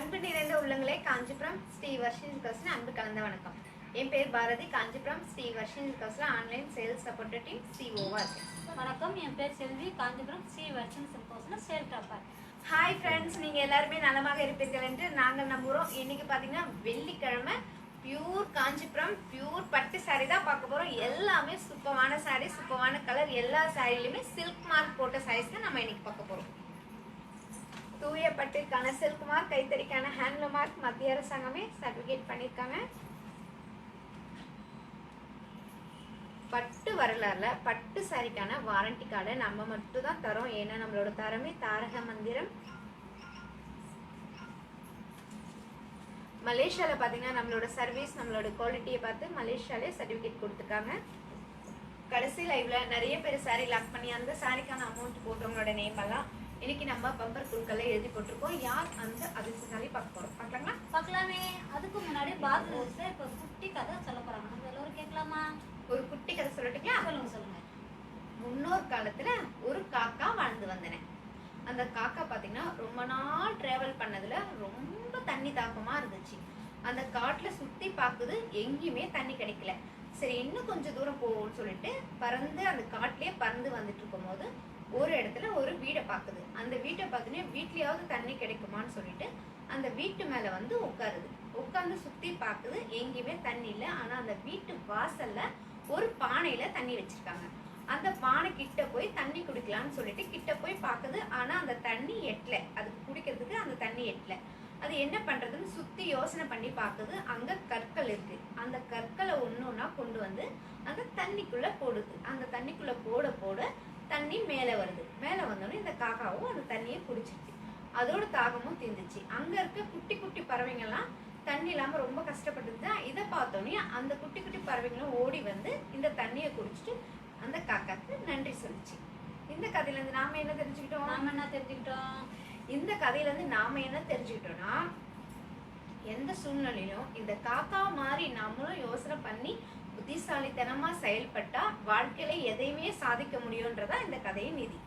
அன்பு நிறைந்த உள்ளங்களே, காஞ்சிபுரம் ஸ்ரீ வர்ஷினி கவுன்சில் அன்பு கலந்த வணக்கம். என் பேர் Bharathi. Kanchipuram Sri Varshini council online sales support team சிஓவா இருக்கேன். வணக்கம், என் பேர் Selvi. Kanchipuram Sri Varshini council sale topper. Hi friends, நீங்கள் எல்லாருமே நலமாக இருப்பீர்கள் என்று நாங்கள் நம்புகிறோம். இன்னைக்கு பார்த்தீங்கன்னா வெள்ளிக்கிழமை பியூர் காஞ்சிபுரம் பியூர் பட்டு சாரீ தான் பார்க்க போகிறோம். எல்லாமே சூப்பரான சாரீ, சூப்பரான கலர். எல்லா சாரிலையுமே சில்க் மார்க் போட்ட சாரீஸ் தான் நம்ம இன்னைக்கு பார்க்க போகிறோம். தூய பட்டுக்கான சில்க் மார்க், கைத்தறிக்கான ஹேண்ட்லூம் மார்க் மத்திய அரசாங்கமே சர்டிஃபிகேட் பண்ணியிருக்காங்க. பட்டு வரலாறுல பட்டு சாரிக்கான வாரண்டி கார்டை நம்ம மட்டும் தான் தரோம். ஏன்னா நம்மளோட தரமே தாரக மந்திரம். மலேசியாவில் பார்த்தீங்கன்னா நம்மளோட சர்வீஸ், நம்மளோட குவாலிட்டியை பார்த்து மலேசியாலே சர்டிஃபிகேட் கொடுத்துருக்காங்க. கடைசி லைவ்ல நிறைய பேர் சாரி லாக் பண்ணி அந்த சாரிக்கான அமௌண்ட் போட்டவங்களோட நேம் எல்லாம் இன்னைக்கு நம்ம பம்பர் குழுக்கள்ல எழுதி போட்டிருக்கோம். யார் அந்த அதிர்ஷ்டசாலி பார்க்க போறோம். பார்க்கலாங்களா? பார்க்கலாமே. அதுக்கு முன்னாடி பாரதி இப்போ குட்டி கதை சொல்ல போறாங்க. நம்ம எல்லோரும் கேட்கலாமா? ஒரு குட்டி கதை சொல்லட்டுங்களா? சொல்லுங்க சொல்லுங்க. முன்னோர் காலத்துல ஒரு காக்கா வாழ்ந்து வந்தன. அந்த காக்கா பாத்தீங்கன்னா ரொம்ப நாள் டிராவல் பண்ணதுல ரொம்ப தண்ணி தாகமா இருந்துச்சு. அந்த காட்டுல சுத்தி பாக்குது, எங்கேயுமே தண்ணி கிடைக்கல. சரி, இன்னும் கொஞ்சம் தூரம் போவோம்னு சொல்லிட்டு பறந்து அந்த காட்டிலேயே பறந்து வந்துட்டு இருக்கும் போது ஒரு இடத்துல ஒரு வீடை பாக்குது. அந்த வீட்டை பார்த்தீங்கன்னா வீட்லயாவது தண்ணி கிடைக்குமான்னு சொல்லிட்டு அந்த வீட்டு மேல வந்து உட்காருது. உட்கார்ந்து சுத்தி பாக்குது, எங்கேயுமே தண்ணி இல்லை. ஆனா அந்த வீட்டு வாசல்ல ஒரு பானையில தண்ணி வச்சிருக்காங்க. அந்த பானை கிட்ட போய் தண்ணி குடிக்கலாம்னு சொல்லிட்டு கிட்ட போய் பாக்குது. ஆனா அந்த தண்ணி எட்டல, அதுக்கு குடிக்கிறதுக்கு அந்த தண்ணி எட்டல. அது என்ன பண்றதுன்னு சுத்தி யோசனை பண்ணி பாக்குது. அங்க கற்கள் இருக்கு. அந்த கற்களை ஒன்னொன்னா கொண்டு வந்து அந்த தண்ணிக்குள்ள போடுது. அந்த தண்ணிக்குள்ள போட போட தண்ணி மேல வருது. மேல வந்தோடனே இந்த காக்காவும் அந்த தண்ணியை குடிச்சிருச்சு. அதோட தாகமும் தீர்ந்துச்சு. அங்க இருக்க குட்டி குட்டி பறவைங்கள்லாம் தண்ணி இல்லாம ரொம்ப கஷ்டப்பட்டுது. இதை பார்த்தோன்னே அந்த குட்டி குட்டி பறவைங்களும் ஓடி வந்து இந்த தண்ணியை குடிச்சிட்டு அந்த காக்காக்கு நன்றி சொல்லிச்சு. இந்த கதையில இருந்து நாம என்ன தெரிஞ்சுக்கிட்டோம்? இந்த கதையில இருந்து நாம என்ன தெரிஞ்சுக்கிட்டோம்னா, எந்த சூழ்நிலையிலும் இந்த காக்கா மாதிரி நம்மளும் யோசனை பண்ணி புத்திசாலித்தனமா செயல்பட்டா வாழ்க்கையில எதையுமே சாதிக்க முடியும்ன்றதா இந்த கதையின் நீதி.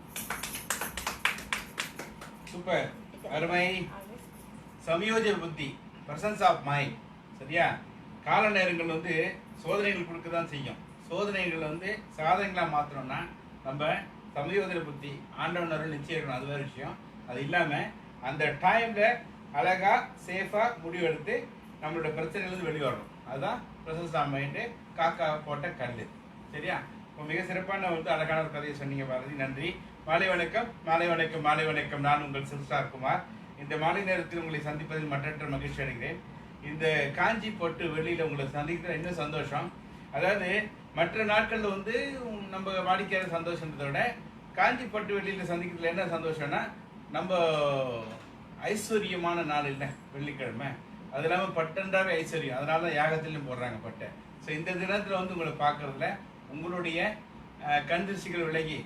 சூப்பர், அருமை. சமயோஜன புத்தி, பிரசன்ஸ் ஆஃப் மைண்ட். சரியா? கால நேரங்கள் வந்து சோதனைகள் கொடுக்க தான் செய்யும். சோதனைகள் வந்து சாதனைகளா மாற்றணும்னா நம்ம சமயோஜன புத்தி, ஆண்டவன் அருள் நிச்சயம் இருக்கணும். அது வேற விஷயம். அது இல்லாம அந்த டைம்ல அழகா சேஃபா முடிவெடுத்து நம்மளோட பிரச்சனையிலிருந்து வெளிவரணும். அதுதான் பிரசன்ஸ் ஆஃப் மைண்டு, காக்கா போட்ட கல். சரியா? இப்போ மிக சிறப்பான வந்து அழகான ஒரு கதையை சொன்னீங்க பாரதி, நன்றி. மாலை வணக்கம், மாலை வணக்கம், மாலை வணக்கம். நான் உங்கள் சிறுஸ்டார் குமார். இந்த மாலை நேரத்தில் உங்களை சந்திப்பதில் மற்றற்ற மகிழ்ச்சி அடைகிறேன். இந்த காஞ்சி போட்டு வெளியில உங்களை சந்திக்கிற இன்னும் சந்தோஷம். அதாவது மற்ற நாட்கள்ல வந்து நம்ம வாடிக்கையான சந்தோஷத்தை விட காஞ்சி பட்டு வெளியில சந்திக்கிறதுல என்ன சந்தோஷம்னா, நம்ம ஐஸ்வர்யமான நாள் இல்லை வெள்ளிக்கிழமை. அது இல்லாமல் பட்டன்றாவே ஐஸ்வர்யம். அதனால தான் யாகத்திலையும் போடுறாங்க பட்டை. ஸோ இந்த தினத்தில் வந்து உங்களை பார்க்கறதுல உங்களுடைய கண்திருஷ்டிகள் விலகி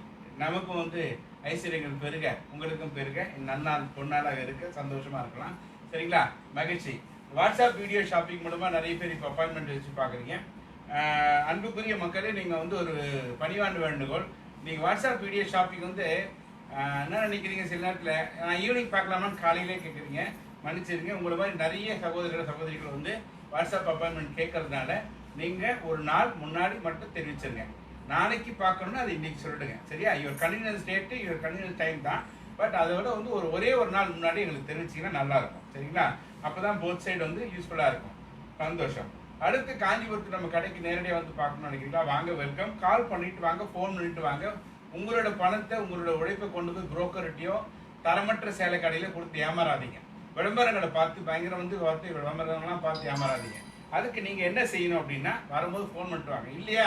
நமக்கும் வந்து ஐஸ்வர்யங்கள் பெருக, உங்களுக்கும் பெருக, நன்னாள் பொன்னாளாக இருக்க சந்தோஷமா இருக்கலாம். சரிங்களா? மகிழ்ச்சி. வாட்ஸ்அப் வீடியோ ஷாப்பிங் மூலமா நிறைய பேர் இப்போ அப்பாயின்மெண்ட் வச்சு பார்க்குறீங்க. அன்புக்குரிய மக்களே, நீங்கள் வந்து ஒரு பணிவாண்டு வேண்டுகோள். நீங்கள் வாட்ஸ்அப் வீடியோ ஷாப்பிங் வந்து என்ன நினைக்கிறீங்க? சில நேரத்தில் நான் ஈவினிங் பார்க்கலாமான்னு காலையிலே கேட்குறீங்க. மன்னிச்சிருங்க. உங்களை மாதிரி நிறைய சகோதரிகள் வந்து வாட்ஸ்அப் அப்பாயின்மெண்ட் கேட்கறதுனால நீங்கள் ஒரு நாள் முன்னாடி மட்டும் தெரிவிச்சிருங்க. நாளைக்கு பார்க்கணும்னா அது இன்னைக்கு சொல்லிடுங்க. சரியா? இவர் கன்வீனியன்ஸ் டேட்டு, இவர் கன்வீனியன்ஸ் டைம் தான். பட் அதோட வந்து ஒரே ஒரு நாள் முன்னாடி எங்களுக்கு தெரிவிச்சிங்கன்னா நல்லா இருக்கும். சரிங்களா? அப்போதான் போத் சைடு வந்து யூஸ்ஃபுல்லாக இருக்கும். சந்தோஷம். அடுத்து காஞ்சிபுரத்துக்கு நம்ம கடைக்கு நேரடியாக வந்து பார்க்கணும்னு நினைக்கிறீங்களா? வாங்க, வெல்கம். கால் பண்ணிட்டு வாங்க, ஃபோன் பண்ணிட்டு வாங்க. உங்களோட பணத்தை, உங்களோட உழைப்பை கொண்டு போய் புரோக்கர்கிட்டயோ தரமற்ற சேலை கடையில கொடுத்து ஏமாறாதீங்க. விளம்பரங்களை பார்த்து பயங்கரம் வந்து விளம்பரங்கள்லாம் பார்த்து ஏமாறாதீங்க. அதுக்கு நீங்க என்ன செய்யணும் அப்படின்னா, வரும்போது ஃபோன் பண்ணிட்டு வாங்க. இல்லையா,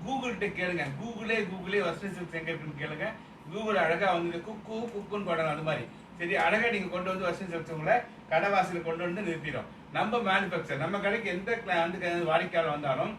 கூகுள்கிட்ட கேளுங்க. கூகுளே வர்ஷினி சில்க்ஸ் எங்க இருக்குன்னு கேளுங்க. கூகுள் அழகா வந்து குக்குன்னு போடணும். அது மாதிரி சரி அழகா நீங்க கொண்டு வந்து வர்ஷினி சில்க்ஸ் உங்களை கடைவாசியில் கொண்டு வந்து நிறுத்திடும். நம்ம மேனுஃபேக்சர், நம்ம கடைக்கு எந்த வாடிக்கையாளர் வந்தாலும்,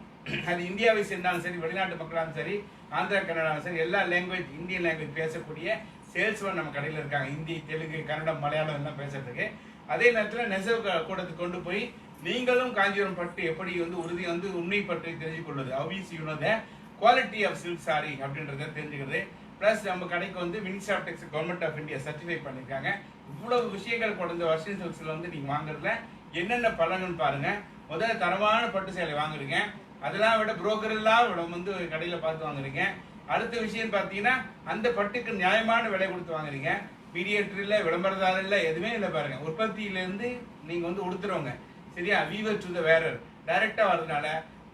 அது இந்தியாவை சேர்ந்தாலும் சரி, வெளிநாட்டு மக்களாலும் சரி, ஆந்திரா கன்னடாலும் சரி, எல்லா லாங்குவேஜ், இந்தியன் லாங்குவேஜ் பேசக்கூடிய சேல்ஸ்மேன் நம்ம கடையில் இருக்காங்க. ஹிந்தி, தெலுங்கு, கன்னடம், மலையாளம் எல்லாம் பேசுறதுக்கு. அதே நேரத்தில் நெசவு கூடத்துக்கு கொண்டு போய் நீங்களும் காஞ்சிபுரம் பட்டு எப்படி வந்து உறுதி வந்து உண்மை பற்றி தெரிஞ்சு கொள்வது, obviously you know the quality of silk saree அப்படின்றத தெரிஞ்சுக்கிறது ப்ளஸ் நம்ம கடைக்கு வந்து மினிஸ்ட்ரி ஆஃப் டெக்ஸ் கவர்மெண்ட் ஆஃப் இந்தியா சர்டிஃபை பண்ணியிருக்காங்க. இவ்வளவு விஷயங்கள் கொண்ட வர்ஷினி சில்க்ஸ்ல வந்து நீங்க வாங்குறதுல என்னென்ன பலன்னு பாருங்க. முதல்ல தரமான பட்டு சேலை வாங்குறீங்க, அதெல்லாம் விட புரோக்கர் எல்லாம் விட வந்து கடையில பார்த்து வாங்குறீங்க. அடுத்த விஷயம் பார்த்தீங்கன்னா அந்த பட்டுக்கு நியாயமான விலை கொடுத்து வாங்குறீங்க. மீடியேட்டர் இல்லை, விளம்பரதாரர் இல்லை, எதுவுமே இல்லை. பாருங்க, உற்பத்தியிலேருந்து நீங்க வந்து உடுத்துறவங்க, சரியா, வீவர் டு த வேரர் டைரக்டா வர்றதுனால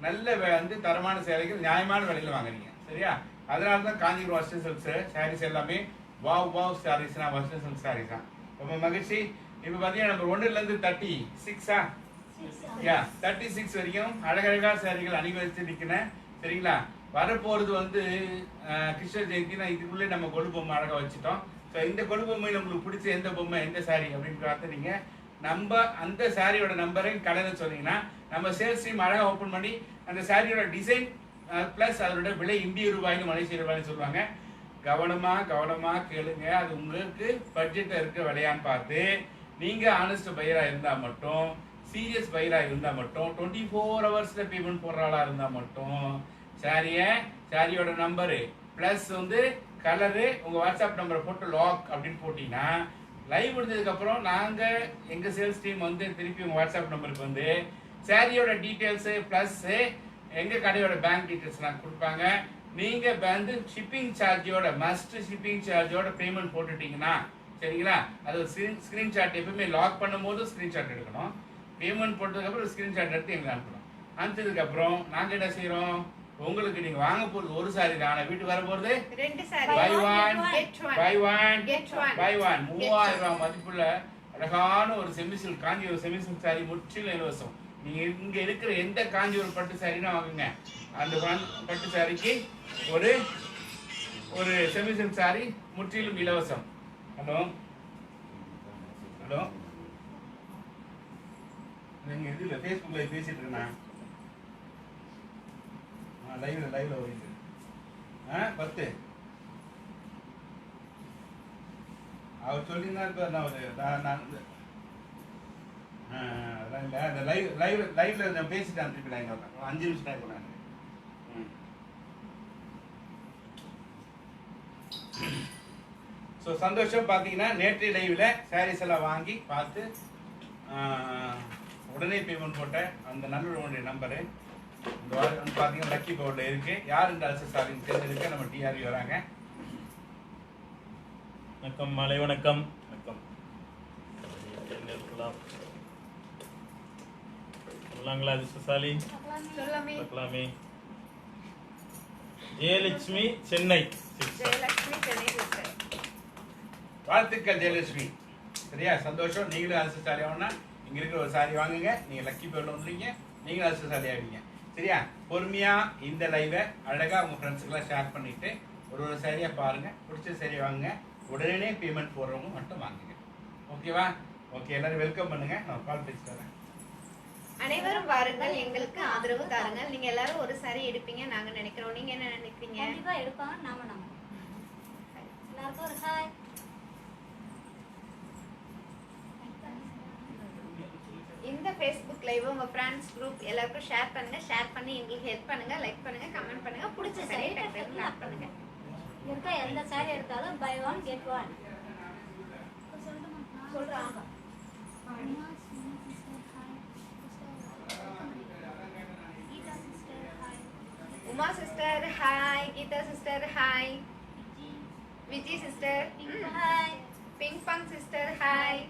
நல்ல வந்து தரமான சேலைகள் நியாயமான விலையில வாங்குறீங்க, சரியா. அதனால தான் காஞ்சிபுரம் வர்ஷினி சில்க்ஸ் சாரீஸ் எல்லாமே வாவ் சாரீஸ்னா வர்ஷினி சில்க் சாரீஸ் தான். ரொம்ப மகிழ்ச்சி. இப்போ பார்த்தீங்கன்னா நம்பர் 1லேருந்து 36 யா 36 வரைக்கும் அழகழகா சாரிகள் அணிவகுத்து நிற்கிறேன், சரிங்களா. வரப்போறது வந்து கிருஷ்ண ஜெயந்தி. நான் இதுக்குள்ளே நம்ம கொலு பொம்மை அழகா வச்சுட்டோம். ஸோ இந்த கொலு பொம்மையில் உங்களுக்கு பிடிச்ச எந்த பொம்மை எந்த சாரி அப்படின்னு பார்த்து நீங்க நம்ம அந்த சாரியோட நம்பரையும் கடையில் சொன்னீங்கன்னா நம்ம சேல்ஸ் டீம் அழகா ஓப்பன் பண்ணி அந்த சாரியோட டிசைன் பிளஸ் அதோட விலை இந்திய ரூபாய்னு மலேசிய ரூபாய்னு சொல்லுவாங்க. கவனமா கேளுங்க. அது உங்களுக்கு பட்ஜெட்ல இருக்க விலையான்னு பார்த்து நீங்க ஆனஸ்ட் பையரா இருந்தா மட்டும், சீரியஸ் பையரா இருந்தா மட்டும், 24 ஹவர்ஸ்ல பேமெண்ட் போடுறாளா இருந்தா மட்டும் சாரியோட நம்பரு பிளஸ் வந்து கலரு உங்க வாட்ஸ்அப் நம்பரை போட்டு லாக் அப்படின்னு போட்டீங்கன்னா லைவ் முடிஞ்சதுக்கு அப்புறம் நாங்க எங்க சேல்ஸ் டீம் வந்து திருப்பி உங்க வாட்ஸ்அப் நம்பருக்கு வந்து சாரியோட டீடைல்ஸ் பிளஸ் எங்க கடையோட பேங்க் டீடைல்ஸ் நான் கொடுப்பாங்க. நீங்க வந்து ஷிப்பிங் சார்ஜோட மஸ்ட் ஷிப்பிங் சார்ஜோட பேமெண்ட் போட்டுட்டீங்கன்னா, சரிங்களா. அது ஸ்கிரீன்ஷாட் எப்பவுமே லாக் பண்ணும்போது ஸ்கிரீன்ஷாட் எடுக்கணும். பேமெண்ட் போட்டதுக்கு அப்புறம் ஸ்கிரீன்ஷாட் எடுத்து எங்களுக்கு அனுப்பணும். அனுப்பிச்சதுக்கு அப்புறம் நாங்க என்ன செய்யறோம், உங்களுக்கு நீங்க வாங்க போறது ஒரு சாரி தான், ஆனா வீட்டுக்கு வர போறது 2 saree. Buy one Get one. 3000 ரூபாய் மதிப்புள்ள அழகான ஒரு செமிசில் காஞ்சிபுரம் செமிசில் சாரி முற்றிலும் இலவசம். நீங்க இங்க இருக்கிற எந்த காஞ்சிபுரம் பட்டு சாரினா வாங்குங்க, அந்த பட்டு சாரிக்கு ஒரு செமிசில் சாரி முற்றிலும் இலவசம். ஹலோ நீங்க இதுல ஃபேஸ்புக்ல பேசிட்டு இருக்கேன், லைவ்ல வருது 10 அவர் சொல்லினா இருப்பார். நான் அதெல்லாம் இல்லை, அந்த லைவ்ல நான் பேசிட்டேன் திருப்பி லைன் 5 நிமிஷம் டைம் பண்ணாங்க. ஸோ சந்தோஷம். பார்த்தீங்கன்னா நேற்றைய லைவ்ல சாரீஸ் எல்லாம் வாங்கி பார்த்து உடனே பேமெண்ட் போட்ட அந்த நல்லுடைய நம்பரு இந்த வாரம் வந்து பார்த்தீங்கன்னா லக்கி பவர்ல இருக்கு. யார் இந்த அல்சசாரின்னு தெரிஞ்சிருக்க நம்ம டிஆர்வி வராங்க. வணக்கம், மாலை வணக்கம். சொல்லலாங்களா அதிர்ஷ்டசாலி? சொல்லலாமே. ஜெயலட்சுமி சென்னை. வாழ்த்துக்கள் ஜெயலட்சுமி, சரியா. சந்தோஷம். நீங்களும் அதிர்ஷ்டசாலி ஆகணும்னா இங்க இருக்கிற ஒரு சாரி வாங்குங்க. நீங்க லக்கி பவர்ல வந்துருங்க, நீங்களும் அதிர்ஷ்டசாலி ஆவீங்க, சரியா. பொறுமையா இந்த லைவை அழகா உங்க ஃப்ரெண்ட்ஸுக்கெல்லாம் ஷேர் பண்ணிட்டு ஒரு சாரியா பாருங்க, பிடிச்ச சாரி வாங்குங்க. உடனே பேமெண்ட் போடுறவங்க மட்டும் வாங்குங்க, ஓகேவா. ஓகே, எல்லாரும் வெல்கம் பண்ணுங்க. நான் கால் பேசி தரேன். அனைவரும் வாருங்கள், எங்களுக்கு ஆதரவு தாருங்கள். நீங்க எல்லாரும் ஒரு சாரி எடுப்பீங்க நாங்க நினைக்கிறோம். நீங்க என்ன நினைக்கிறீங்க? கண்டிப்பா எடுப்பாங்க. நாம எல்லாருக்கும் ஒரு ஹாய். இந்த ஃபேஸ்புக் லைவ் உங்க ஃப்ரெண்ட்ஸ் குரூப் எல்லாருக்கும் ஷேர் பண்ணுங்க. ஷேர் பண்ணி எங்களுக்கு ஹெல்ப் பண்ணுங்க, லைக் பண்ணுங்க, கமெண்ட் பண்ணுங்க. பிடிச்ச சாரி டக்கு லாக் பண்ணுங்க. இருக்க எந்த சாரி எடுத்தாலும் பை ஒன் கெட் ஒன் சொல்றாங்க. Uma sister hi, Geetha sister hi, Viji sister hi, pink பங் sister hi,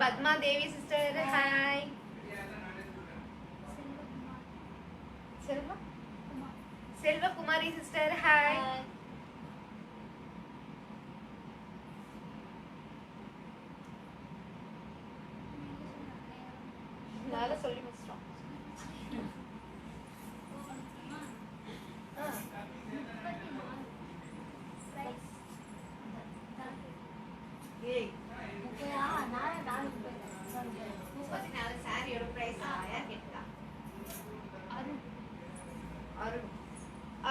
Padma Devi sister hi, Selvakumari sister hi, நாளை சொல்லி முடிச்சிட்டோம். ஏய் 34 சாரியோட பிரைஸ் யார் கேட்டா?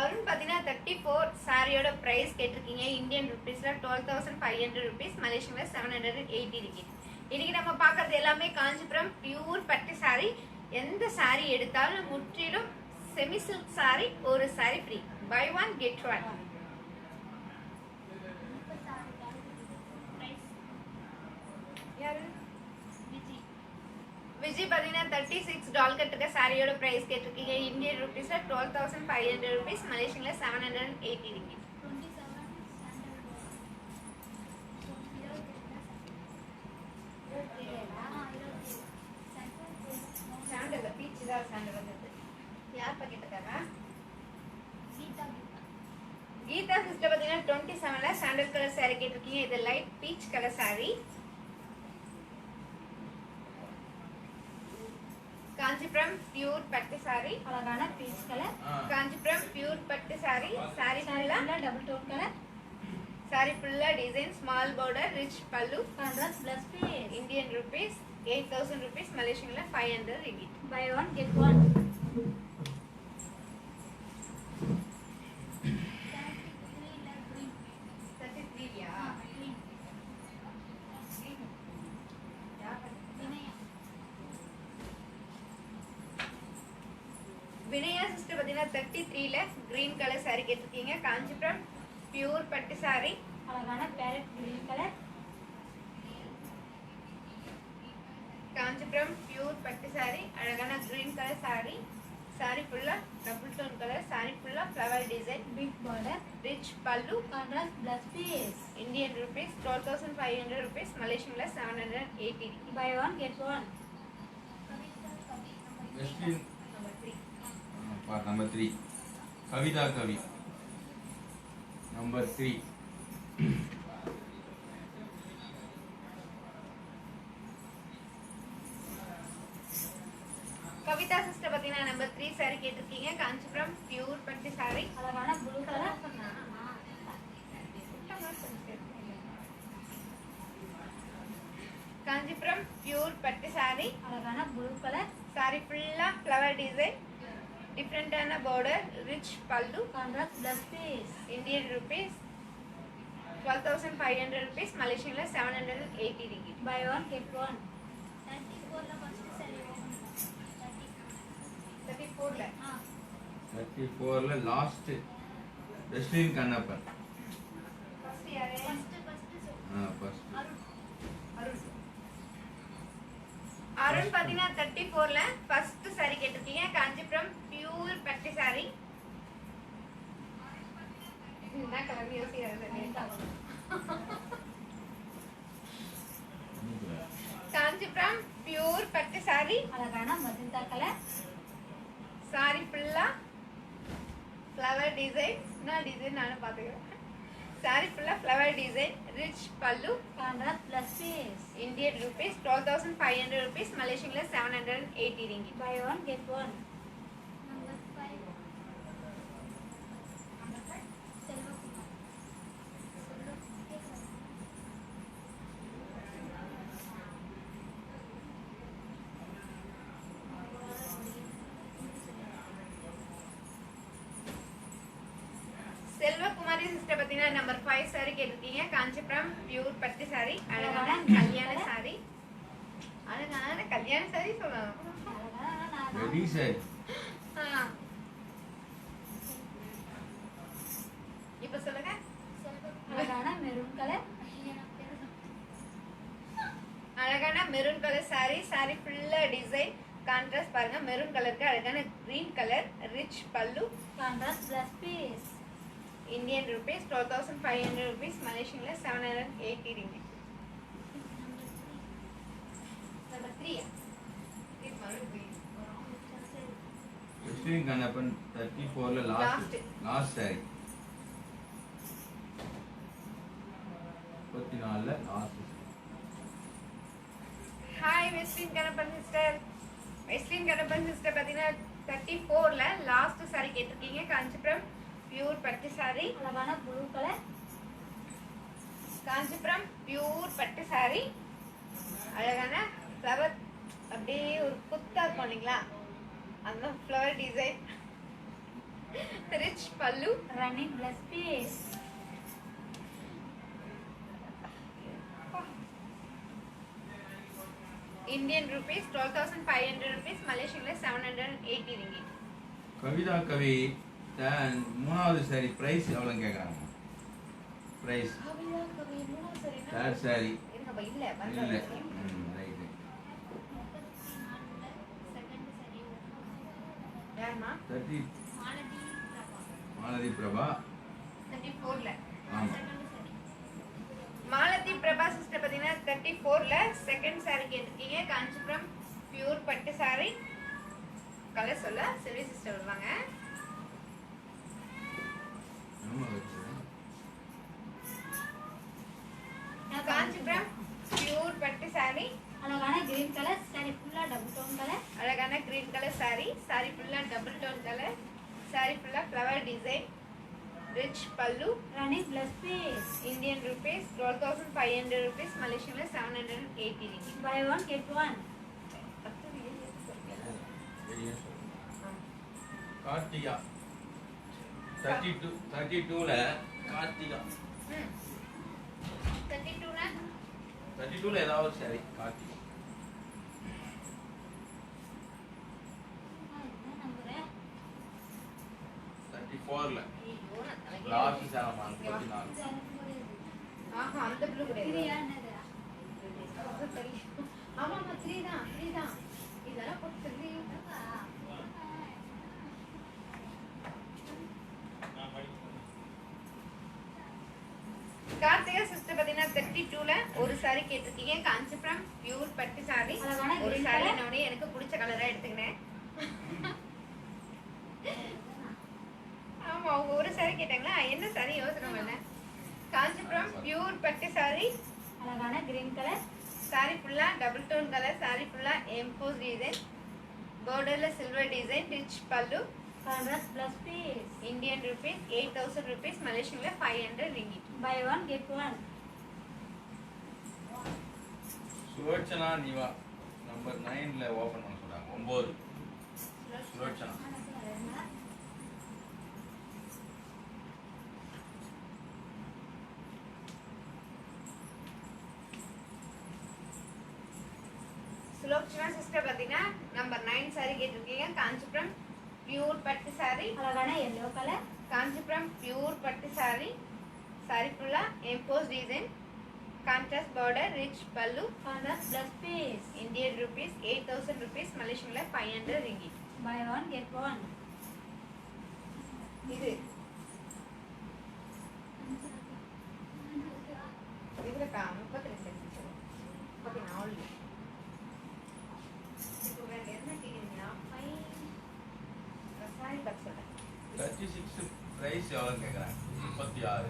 அருண் பாத்தீங்கன்னா 34 சாரியோட பிரைஸ் கேட்டிருக்கீங்க. இந்தியன் ருபீஸ்ல 12,500 rupees, மலேசியன்ல 780 ரிங்கிட். இன்னைக்கு நம்ம பார்க்கறது எல்லாமே காஞ்சிபுரம் பியூர் பட்டு சாரி. எந்த சாரி எடுத்தாலும் முற்றிலும் செமி சில்க் சாரி, ஒரு sari free. Buy one get one. SG பாத்தீங்கன்னா 36 டால் கட்டுக்க சாரியோட பிரைஸ் கேட்டிருக்கீங்க. இந்தியன் ருபீஸ்ல 12,500 rupees, மலேசியன்ல 780 ringgit. 27 சாண்டல் பீச் தான் சாண்டல் வந்தது. யார் பாக்கெட் தரா? கீதா சிஸ்டர் பாத்தீங்கன்னா 27ல சாண்டல் கலர் saree கேட்டிருக்கீங்க. இது light peach colour saree. Kanchipuram pure பட்டு saree. அழகான பீச் கலர். காஞ்சிபுரம் பியூர் பட்டு saree. saree ஃபுல்லா டபுள் டோன் கலர். saree ஃபுல்லா design small border rich pallu. Contrast plus piece. Indian rupees 8,000 rupees, மலேசியன்ல 500 ringgit. Buy one get one. Vinaya sister பாத்தீங்கன்னா 33ல green colour saree கேட்டிருக்கீங்க. Kanchipuram pure பட்டு saree. அழகான parrot green colour. Kanchipuram pure பட்டு saree. அழகான green colour saree. saree ஃபுல்லா double tone colour. saree ஃபுல்லா flower design. Big border. Rich பல்லு. Contrast plus piece. Indian rupees 12,500 rupees, மலேசியன்ல 780. Buy one get one. வெஸ்லின் Number 3. Number 3 Kavitha Kavi number 3 Kavitha sister பாத்தீங்கன்னா number 3 saree கேட்டிருக்கீங்க. Kanchipuram pure பட்டு saree. அழகான blue colour. Kanchipuram pure பட்டு saree. அழகான ப்ளூ கலர். saree ஃபுல்லா ஃப்ளவர் டிசைன். டிஃப்ரெண்டான border ரிச் பல்லு. Contrast plus piece. Indian rupees 12,500 rupees, மலேசியன்ல 780 ringgit. Buy one get one. 34ல 34ல லாஸ்ட் வெஸ்லின் கண்ணப்பன் ஃபர்ஸ்ட் யாரு? ஃபர்ஸ்ட் அருண். அருண் பாத்தீங்கன்னா 34ல ஃபர்ஸ்ட் saree கேட்டிருக்கீங்க. காஞ்சிபுரம் பியூர் பட்டு saree. என்ன கலர் யோசிக்கிறது? காஞ்சிபுரம் பியூர் பட்டு saree. அழகான மஜந்தா கலர். saree ஃபுல்லா ஃப்ளவர் டிசைன். நான் டிசைன் நானும் பாத்துக்கிறேன். saree ஃபுல்லா ஃப்ளவர் டிசைன் ரிச் பல்லு. Contrast plus piece. Indian rupees 12,500 rupees, மலேசியன்ல 780 ringgit. Buy one get one. Selvakumari sister பாத்தீங்கன்னா நம்பர் 5 saree கேட்டிருக்கீங்க. காஞ்சிபுரம் பியூர் பட்டு saree. அழகான கல்யாண saree. அழகான கல்யாண saree சொல்லலாம். வெரி சார் ஆ. இப்ப சொல்லுங்க. அழகான மெரூன் கலர். அழகான மெரூன் கலர் saree. saree ஃபுல்லா டிசைன் கான்ட்ராஸ்ட் பாருங்க. மெரூன் கலருக்கு அழகான கிரீன் கலர் ரிச் பல்லு. Contrast plus piece. Indian rupees 12,500 rupees, மலேசியன்ல 780 ringgit. Number 3. வெஸ்லின் கண்ணப்பன் 34ல லாஸ்ட் சாரி 34ல last. Hi Weslin Kanappan sister. Weslin Kanappan sister பாத்தீங்கன்னா 34ல லாஸ்ட் saree கேட்டிருக்கீங்க. காஞ்சிபுரம் பியூர் பட்டு saree. அழகான ப்ளூ கலர். காஞ்சிபுரம் பியூர் பட்டு saree. அழகான ஃப்ளவர் அப்படியே ஒரு குத்தா இருக்கும் இல்லைங்களா, அந்த flower design rich pallu. Running plus piece. Indian rupees 12,500 rupees, மலேசியன்ல 780 ringgit. கவிதா கவி மூணாவது சாரி பிரைஸ் எவ்வளவு கேக்குறாங்க? பிரைஸ் தேர்ட் சாரி இல்ல இல்ல ரைட் யாருமா 30 மாலதி பிரபா. மாலதி பிரபா 34ல ஆமா மாலதி பிரபா சிஸ்டர் பாத்தீங்கன்னா 34ல செகண்ட் saree கேட்டிருக்கீங்க. காஞ்சிபுரம் பியூர் பட்டு saree. கலர் சொல்ல செல்வி சிஸ்டர் வருவாங்க. ஆமா வச்சு காஞ்சிபுரம் பியூர் பட்டு saree. அழகான கிரீன் கலர் சாரி ஃபுல்லா டபுள் டோன் கலர். அழகான கிரீன் கலர் saree. saree ஃபுல்லா டபுள் டோன் கலர். saree ஃபுல்லா flower design. Rich pallu. Running plus piece. Indian rupees 12,500 rupees. Malaysian 780 ringgit. Buy one get one. Karthika 32ல கார்த்திகா 32ல ஏதாவது சரி கார்த்திகா என்ன நம்பர்? 34ல ஐயோ, நான் தலைகீழ லாஸ்ட் சேனமா 34 இது எனக்கு புரியுது. ஆஹா, அந்த blue இது கிடையாது. என்னது? அது தெரியும். ஆமா, ஆமா, 3 தான். இதெல்லாம் போட்டு 3. கார்த்திகா சிஸ்டர் பாத்தீங்கன்னா 32ல ஒரு saree கேட்டிருக்கீங்க. காஞ்சிபுரம் பியூர் பட்டு saree. அழகான ஒரு green saree color. நானே எனக்கு பிடிச்ச கலரா எடுத்துக்கினேன். ஆமா, அவங்க ஒரு saree கேட்டாங்களா, என்ன saree யோசனை பண்ணேன். காஞ்சிபுரம் பியூர் பட்டு saree. அழகான கிரீன் கலர். saree ஃபுல்லா டபுள் டோன் கலர். saree ஃபுல்லா எம்போஸ் டிசைன். borderல சில்வர் டிசைன். ரிச் பல்லு. Contrast plus piece. Indian rupees 8,000 rupees. Malaysian 500 ringgit. Buy one get one. Sulochana Niva number 9ல ஓபன் பண்ண சொல்றாங்க 9 சுலோச்சனா சுலோச்சனா சிஸ்டர் பாத்தீங்கன்னா நம்பர் 9 saree கேட்டிருக்கீங்க. காஞ்சிபுரம் பியூர் பட்டு saree. அழகான எல்லோ கலர். காஞ்சிபுரம் பியூர் பட்டு saree. saree ஃபுல்லா emboss design. Contrast border. Rich பல்லு. Contrast plus piece. Indian rupees 8,000 rupees. Malaysian 500 ringgit. Buy one get one. இது இதுல 32 34 இப்போ வேற என்ன கேக்குறீங்களா? saree பத்தி சொல்றேன். 36 பிரைஸ் எவ்வளவு கேக்குறாங்க 36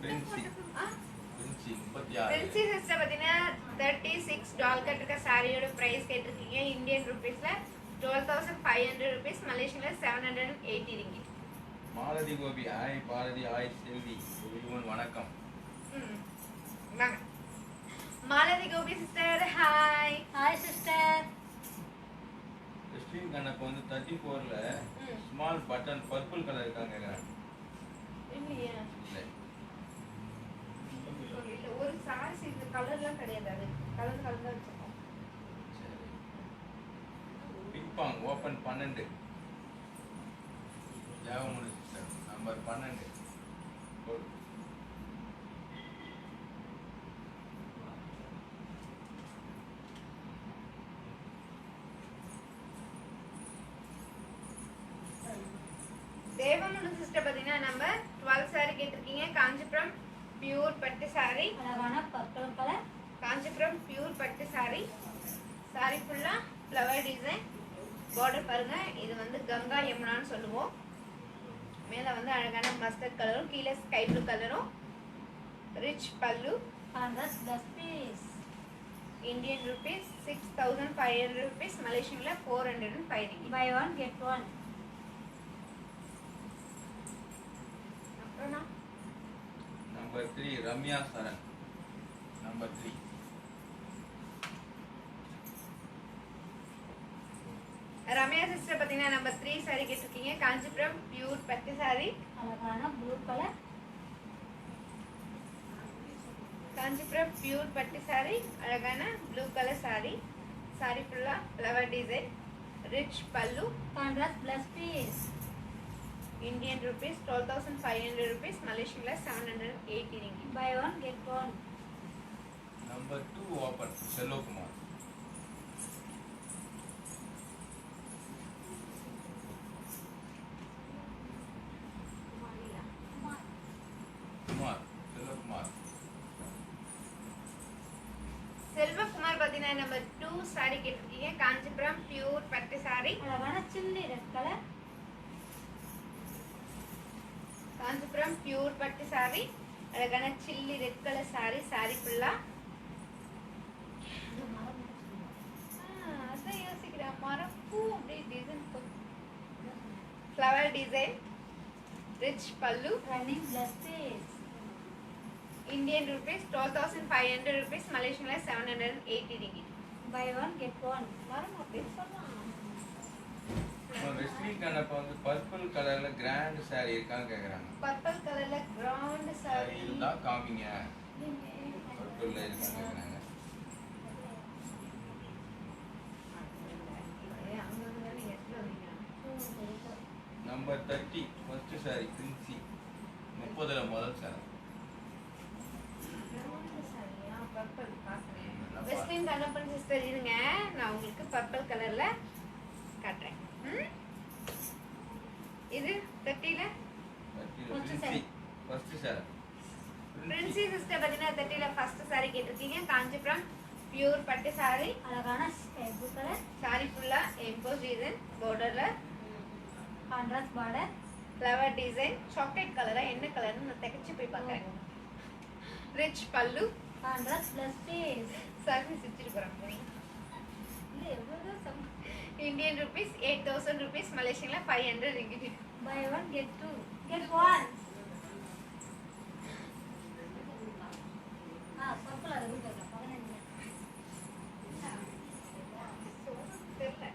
பிரின்சி ஆ, பிரின்சி 36 Princess sister பாத்தீங்கன்னா 36 டால் கட் இருக்க சாரியோட பிரைஸ் கேட்டிருக்கீங்க. இந்தியன் ருபீஸ்ல 12,500 rupees. மலேசியன்ல 780 ringgit. Malathi Gopi hi Bharathi hi Selvi everyone வணக்கம் ம், வாங்க. Malathi Gopi sister hi. Hi sister. Christine Kannappa வந்து 34ல ம். ஸ்மால் பட்டன் பர்பிள் கலர் இருக்காங்க கேக்குறாங்க இல்லையா? இல்ல இல்ல, ஒரு சாரி இந்த கலர்லாம் கிடையாது. அது கலந்து கலந்து வச்சிருக்கோம். சரி பிக் பாங் ஓபன் 12 தேவமுனி சிஸ்டர் நம்பர் 12 போடு. தேவமுனு சிஸ்டர் பாத்தீங்கன்னா நம்ம 12 saree கேட்டிருக்கீங்க. காஞ்சிபுரம் பியூர் பட்டு saree. அழகான பர்பிள் கலர். காஞ்சிபுரம் பியூர் பட்டு saree. saree ஃபுல்லா ஃப்ளவர் டிசைன். பார்டர் பாருங்க, இது வந்து கங்கா யமுனான்னு சொல்லுவோம். மேல வந்து அழகான மஸ்டர்ட் கலரும் கீழே ஸ்கை ப்ளூ கலரும். ரிச் பல்லு. Contrast plus piece. Indian rupees 6,500 rupees. மலேசியன்ல 405 ringgit. Buy one get one. அப்புறம் number 3 Ramya Saran number 3 Ramya sister பாத்தீங்கன்னா நம்பர் 3 saree கேட்டிருக்கீங்க. காஞ்சிபுரம் பியூர் பட்டு saree. அழகான ப்ளூ கலர். காஞ்சிபுரம் பியூர் பட்டு saree. அழகான ப்ளூ கலர் saree. saree ஃபுல்லா ஃப்ளவர் டிசைன். ரிச் பல்லு. Contrast plus piece. Indian rupees 12,500 rupees. மலேசியன்ல 780 ringgit. Buy one get one. Number 2 open Selvakumar பாத்தீங்கன்னா நம்பர் 2 saree கேட்டிருக்கீங்க. காஞ்சிபுரம் பியூர் பட்டு saree. அழகான chilli red colour. Kanchipuram pure பட்டு saree. அழகான chilli red colour saree. saree ஃபுல்லா அதான் யோசிக்கிறேன். மரப்பூ அப்படியே design flower design. Rich pallu. Running plus Indian rupees 12,500 rupees. Malaysian 780 ringgit. Buy one get one. வரும் அப்படி சொல்லலாம். வெஸ்ட்லின் கண்ணப்ப வந்து பர்பிள் கலர்ல கிராண்ட் saree இருக்கான்னு கேக்குறாங்க. பர்பிள் கலர்ல கிராண்ட் saree saree. இருந்தா காமிங்க. பர்பிள்ல இருக்கான்னு கேக்குறாங்க. நம்பர் 30 ஃபர்ஸ்ட் saree பிரின்சி 30ல முதல் saree. வெஸ்லின் கண்ணப்பன் சிஸ்டர் இருங்க, நான் உங்களுக்கு பர்பிள் கலர்ல காட்டுறேன். இது 30ல Princy first saree. Princy sister பாத்தீங்கன்னா 30ல ஃபர்ஸ்ட் saree கேட்டிருக்கீங்க. காஞ்சிபுரம் பியூர் பட்டு saree. அழகான ஸ்கை ப்ளூ கலர். saree ஃபுல்லா எம்போஸ் டிசைன் borderல contrast border. Flower design. Chocolate கலரா என்ன கலர்னு நான் தெகச்சு போய் பார்க்கறேன். ரிச் பல்லு. Contrast plus piece. saree சிச்சிட்டு போறாங்க. இல்ல எவ்வளவு சம். Indian rupees 8,000 rupees. Malaysian 500 ringgit. Buy one get two. Get one. Purple அது இருக்கு 15. தெரியல.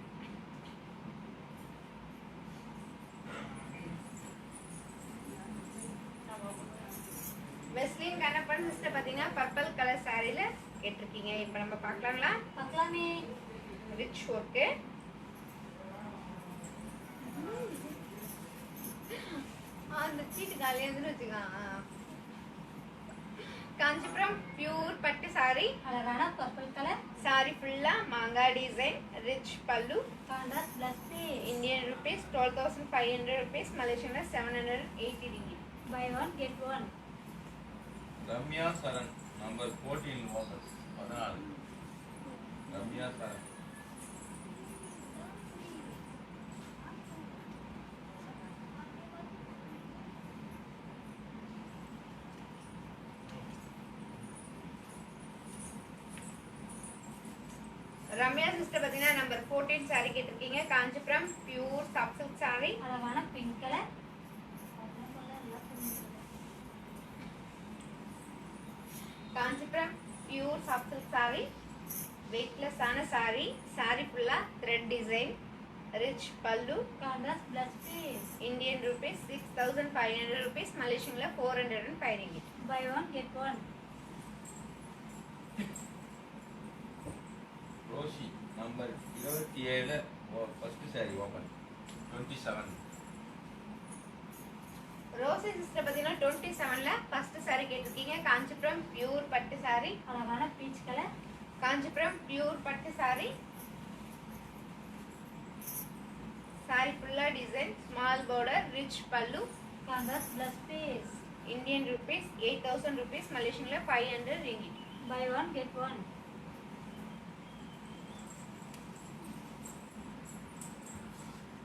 வெஸ்லின் கண்ணப்பன் சிஸ்டர் பாத்தீங்கன்னா பர்பிள் கலர் சாரில கேட்டிருக்கீங்க. இப்போ நம்ம பார்க்கலாங்களா? பார்க்கலாமே. Rich work. அந்த சீட்டு காலியா இருந்து வச்சுக்கலாம். காஞ்சிபுரம் பியூர் பட்டு சாரி. அழகான பர்பிள் கலர். சாரி ஃபுல்லா மாங்காய் டிசைன். ரிச் பல்லு. Contrast plus piece. Indian rupees 12,500 rupees. Malaysian 780 ringgit. Buy one get one. Ramya Saran number 14 வாபஸ் 14. ரம்யா சரண் ரம்யா சிஸ்டர் பாத்தீங்கன்னா நம்பர் 14 சாரி கேட்டிருக்கீங்க. Kanchipuram pure soft silk sorry. அழகான pink colour. Kanchipuram pure soft silk saree. Weightless ஆன saree. Sorry ஃபுல்லா thread design. Rich பல்லு. Contrast plus piece. Indian rupees 6,500 rupees. Malaysian 405 ringgit. Buy one get one. Roshi number 27 first saree open 27. Rosy sister பாத்தீங்கன்னா 27ல first saree கேட்டிருக்கீங்க. Kanchipuram pure பட்டு sorry. அழகான peach colour. Kanchipuram pure பட்டு sorry. Sorry ஃபுல்லா டிசைன். Small border. ரிச் பல்லு. Contrast plus piece. Indian rupees 8,000 rupees. Malaysian 500 ringgit. Buy one get one.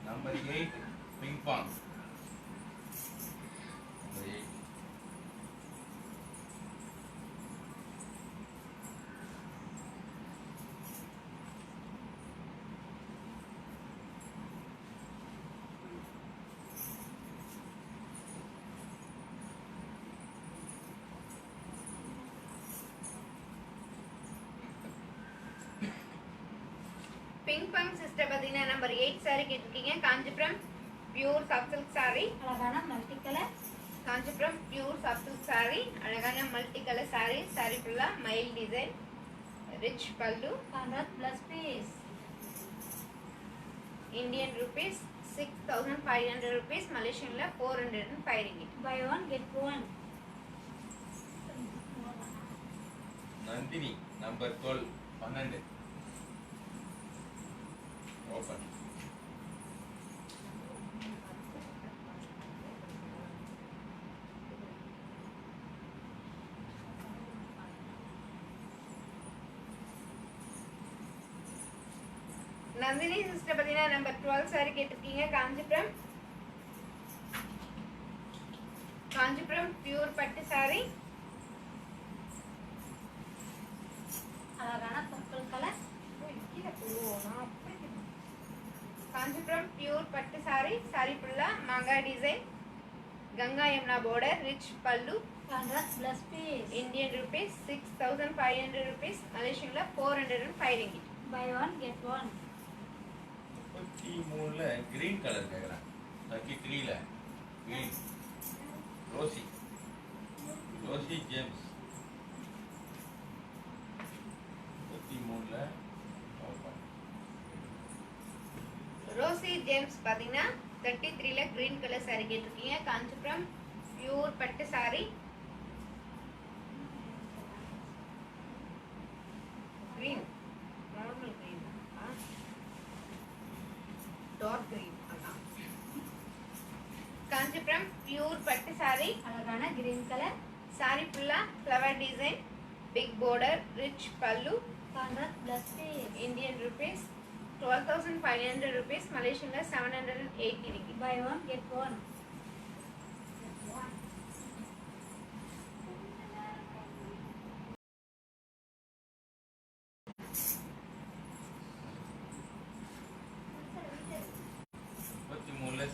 Number 8 pink பாங் number 8. Pink பங் sister பாத்தீங்கன்னா நம்பர் 8 சாரி கேட்டிருக்கீங்க. Kanchipuram pure soft silk sorry. அழகான multi colour. Kanchipuram pure soft silk sorry. அழகான multi colour sari. Sorry ஃபுல்லா மைல் design. Rich பல்லு. Contrast plus piece. Indian rupees 6,500 rupees. Malaysian 405 ringgit. Buy one get one. Nandini number 12 open. Nandini sister பார்த்தீங்கன்னா number 12 sari கேட்டிருக்கீங்க. Kanchipuram pure பட்டு sorry. அழகான purple colour. Kanchipuram pure பட்டு sorry. Sorry ஃபுல்லா மாங்கா design, Ganga Yamuna border, rich பல்லு. Contrast plus piece. Indian rupees 6500 rupees. மலேசியன்ல 405 ringgit. Buy one get one. 33ல கிரீன் கலர் கேக்குறேன். 33ல கிரீன் ரோசி ஜேம்ஸ் 33ல ரோசி ஜேம்ஸ் பாத்தீங்கன்னா 33ல கிரீன் கலர் சாரி கேட்டிருக்கீங்க. காஞ்சிபுரம் பியூர் பட்டு sari. Green normal green dark green. Kanchipuram pure பட்டு சாரி. அழகான கிரீன் கலர். சாரி ஃபுல்லா flower design, big border, rich பல்லு. Contrast plus piece. Indian rupees 12,500 rupees. மலேசியன்ல 780 ringgit. Buy one get one.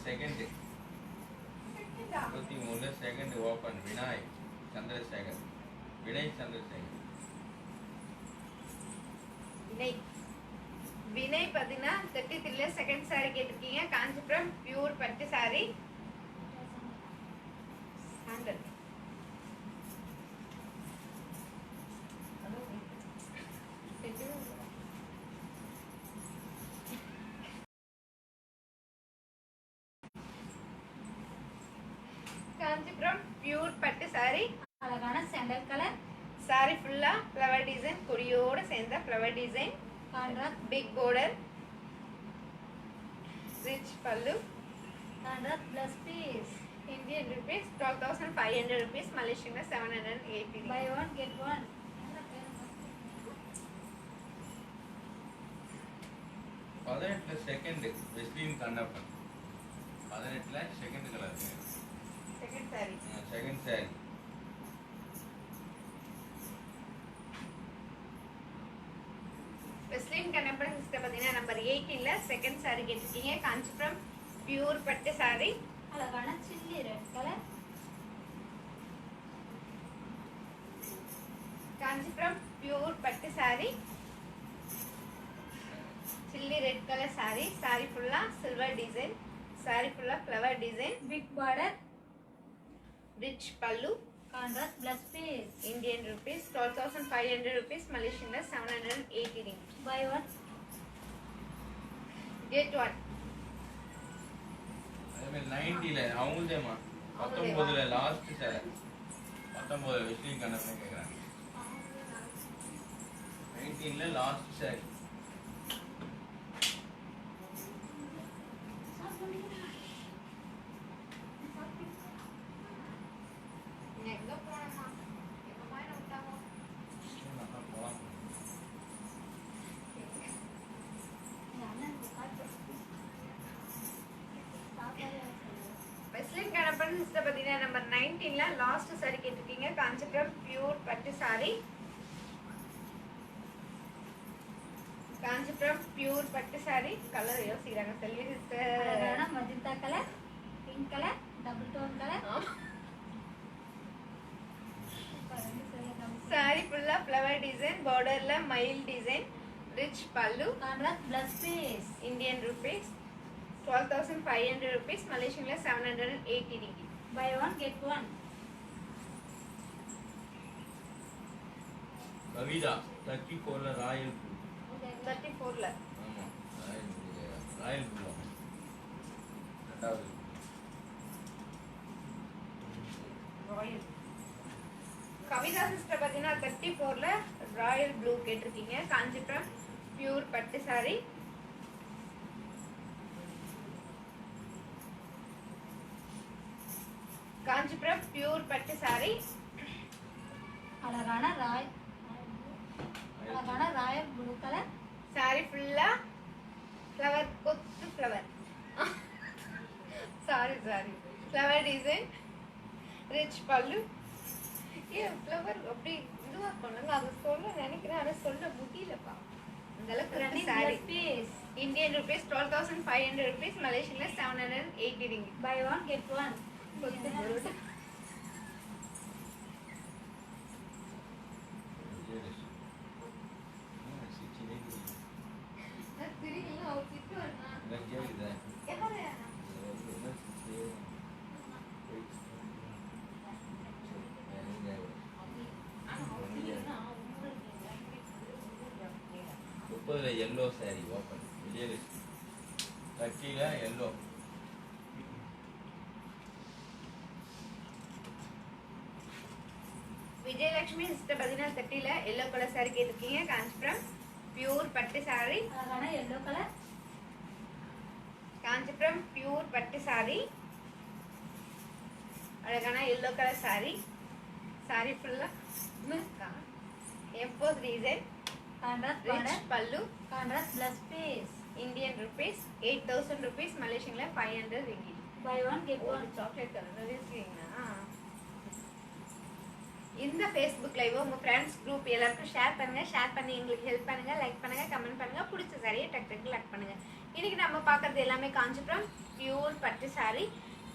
Second 33ல செகண்ட் ஓபன் வினய் சந்திரசேகர். வினய் பாத்தீங்கன்னா 33ல செகண்ட் சாரி கேட்டிருக்கீங்க. காஞ்சிபுரம் பியூர் பட்டு சாரி. சாண்டல் காஞ்சிபுரம் பியூர் பட்டு சாரி. அழகான சாண்டல் கலர். சாரி ஃபுல்லா ஃப்ளவர் டிசைன், கொடியோட சேர்ந்த flower design, contrast big border, rich பல்லு. Contrast plus piece. Indian rupees 12,500 rupees. மலேசியன்ல 780 பை ஒன் கெட் ஒன். 18ல செகண்ட் வெஸ்லின் கண்ணப்பன். 18ல second colour second sari. Second sari. Weslin Kannappan sister பார்த்தீங்கன்னா நம்பர் 18ல செகண்ட் சாரி கேட்டிருக்கீங்க. காஞ்சிபுரம் பியூர் பட்டு சாரி. அழகான chilli red colour. Kanchipuram pure பட்டு sari. Chilli red colour sari. Sorry ஃபுல்லா சில்வர் டிசைன், சாரி ஃபுல்லா flower design, big border, rich பல்லு. Contrast plus piece. Indian rupees 12,500 rupees. மலேசியன்ல 780 ringgit. Buy one Get one. அதே மாதிரி 90ல அவங்களேமா 19ல லாஸ்ட் சார் 19ல வெஸ்லின் கண்ணப்பன் கேக்குறாங்க. 19ல லாஸ்ட் சார். எங்க போனோமா எங்க மாதிரி விட்டாமோ வெஸ்லின் கணப்பன் சிஸ்டர் பார்த்தீங்கன்னா நம்பர் 19ல லாஸ்ட் சாரி கேட்டிருக்கீங்க. காஞ்சிபுரம் பியூர் பட்டு சாரி. காஞ்சிபுரம் பியூர் பட்டு சாரி. கலர் யோசிக்கிறாங்க செல்வி சிஸ்டர். அழகான magenta colour, pink colour, double tone colour. Sorry ஃபுல்லா ஃப்ளவர் டிசைன், பார்டர்ல மயில் டிசைன், ரிச் பல்லு. Contrast plus piece. Indian rupees 12,500 rupees. மலேசியன்ல 780 ringgit. Buy one get one. Kavitha 34ல ராயல் 34ல ஆமா ராயல் ப்ளூ ரெண்டாவது. ராயல். கவிதா சிஸ்டர் பார்த்தீங்கன்னா 34ல ராயல் ப்ளூ கேட்டிருக்கீங்க. காஞ்சிபுரம் பியூர் பட்டு சாரி. காஞ்சிபுரம் பியூர் பட்டு சாரி. அழகான ராயல் ப்ளூ கலர். சாரி ஃபுல்லா ரிச் பல்லு. ஏன் ஃப்ளவர் அப்படி இதுவா பண்ணுங்க, அதை சொல்ல நினைக்கிறேன், அதை சொல்ல முடியலப்பா. இந்த அளவுக்கு Running sorry. blouse piece. Indian rupees 12,500 rupees, Malaysian 780 ringgit. Buy one get one. கொத்து பொருள். நான் திரிக்கலாம், அவ திட்டு வரணும். யாரு? முப்பதுல எல்லோ சாரி ஓப்பன் விஜயலட்சுமி கட்டியில எல்லோ. விஜயலட்சுமி சிஸ்டர் பார்த்தீங்கன்னா தட்டில எல்லோ கலர் சாரி கேட்டிருக்கீங்க. காஞ்சிபுரம் பியூர் பட்டு சாரி. அழகான yellow color. காஞ்சிபுரம் பியூர் பட்டு சாரி. அழகான எல்லோ கலர் சாரி. சாரி ஃபுல்லா எம்போஸ் டிசைன். Contrast ரிச் border. Pallu. Contrast blouse piece. Indian rupees 8,000 rupees, Malaysian 500 ringgit. Buy one get ஒரு one. சாக்லேட் கலர் இருக்கீங்களா? இந்த ஃபேஸ்புக் லைவ் உங்க ஃப்ரெண்ட்ஸ் குரூப் எல்லாருக்கும் ஷேர் பண்ணுங்க. ஷேர் பண்ணி எங்களுக்கு ஹெல்ப் பண்ணுங்க. லைக் பண்ணுங்க, கமெண்ட் பண்ணுங்க. பிடிச்ச சாரியை டக் டக்கு லைக் பண்ணுங்க. இன்னைக்கு நம்ம பார்க்கறது எல்லாமே காஞ்சிபுரம் பியூர் பட்டு சாரி.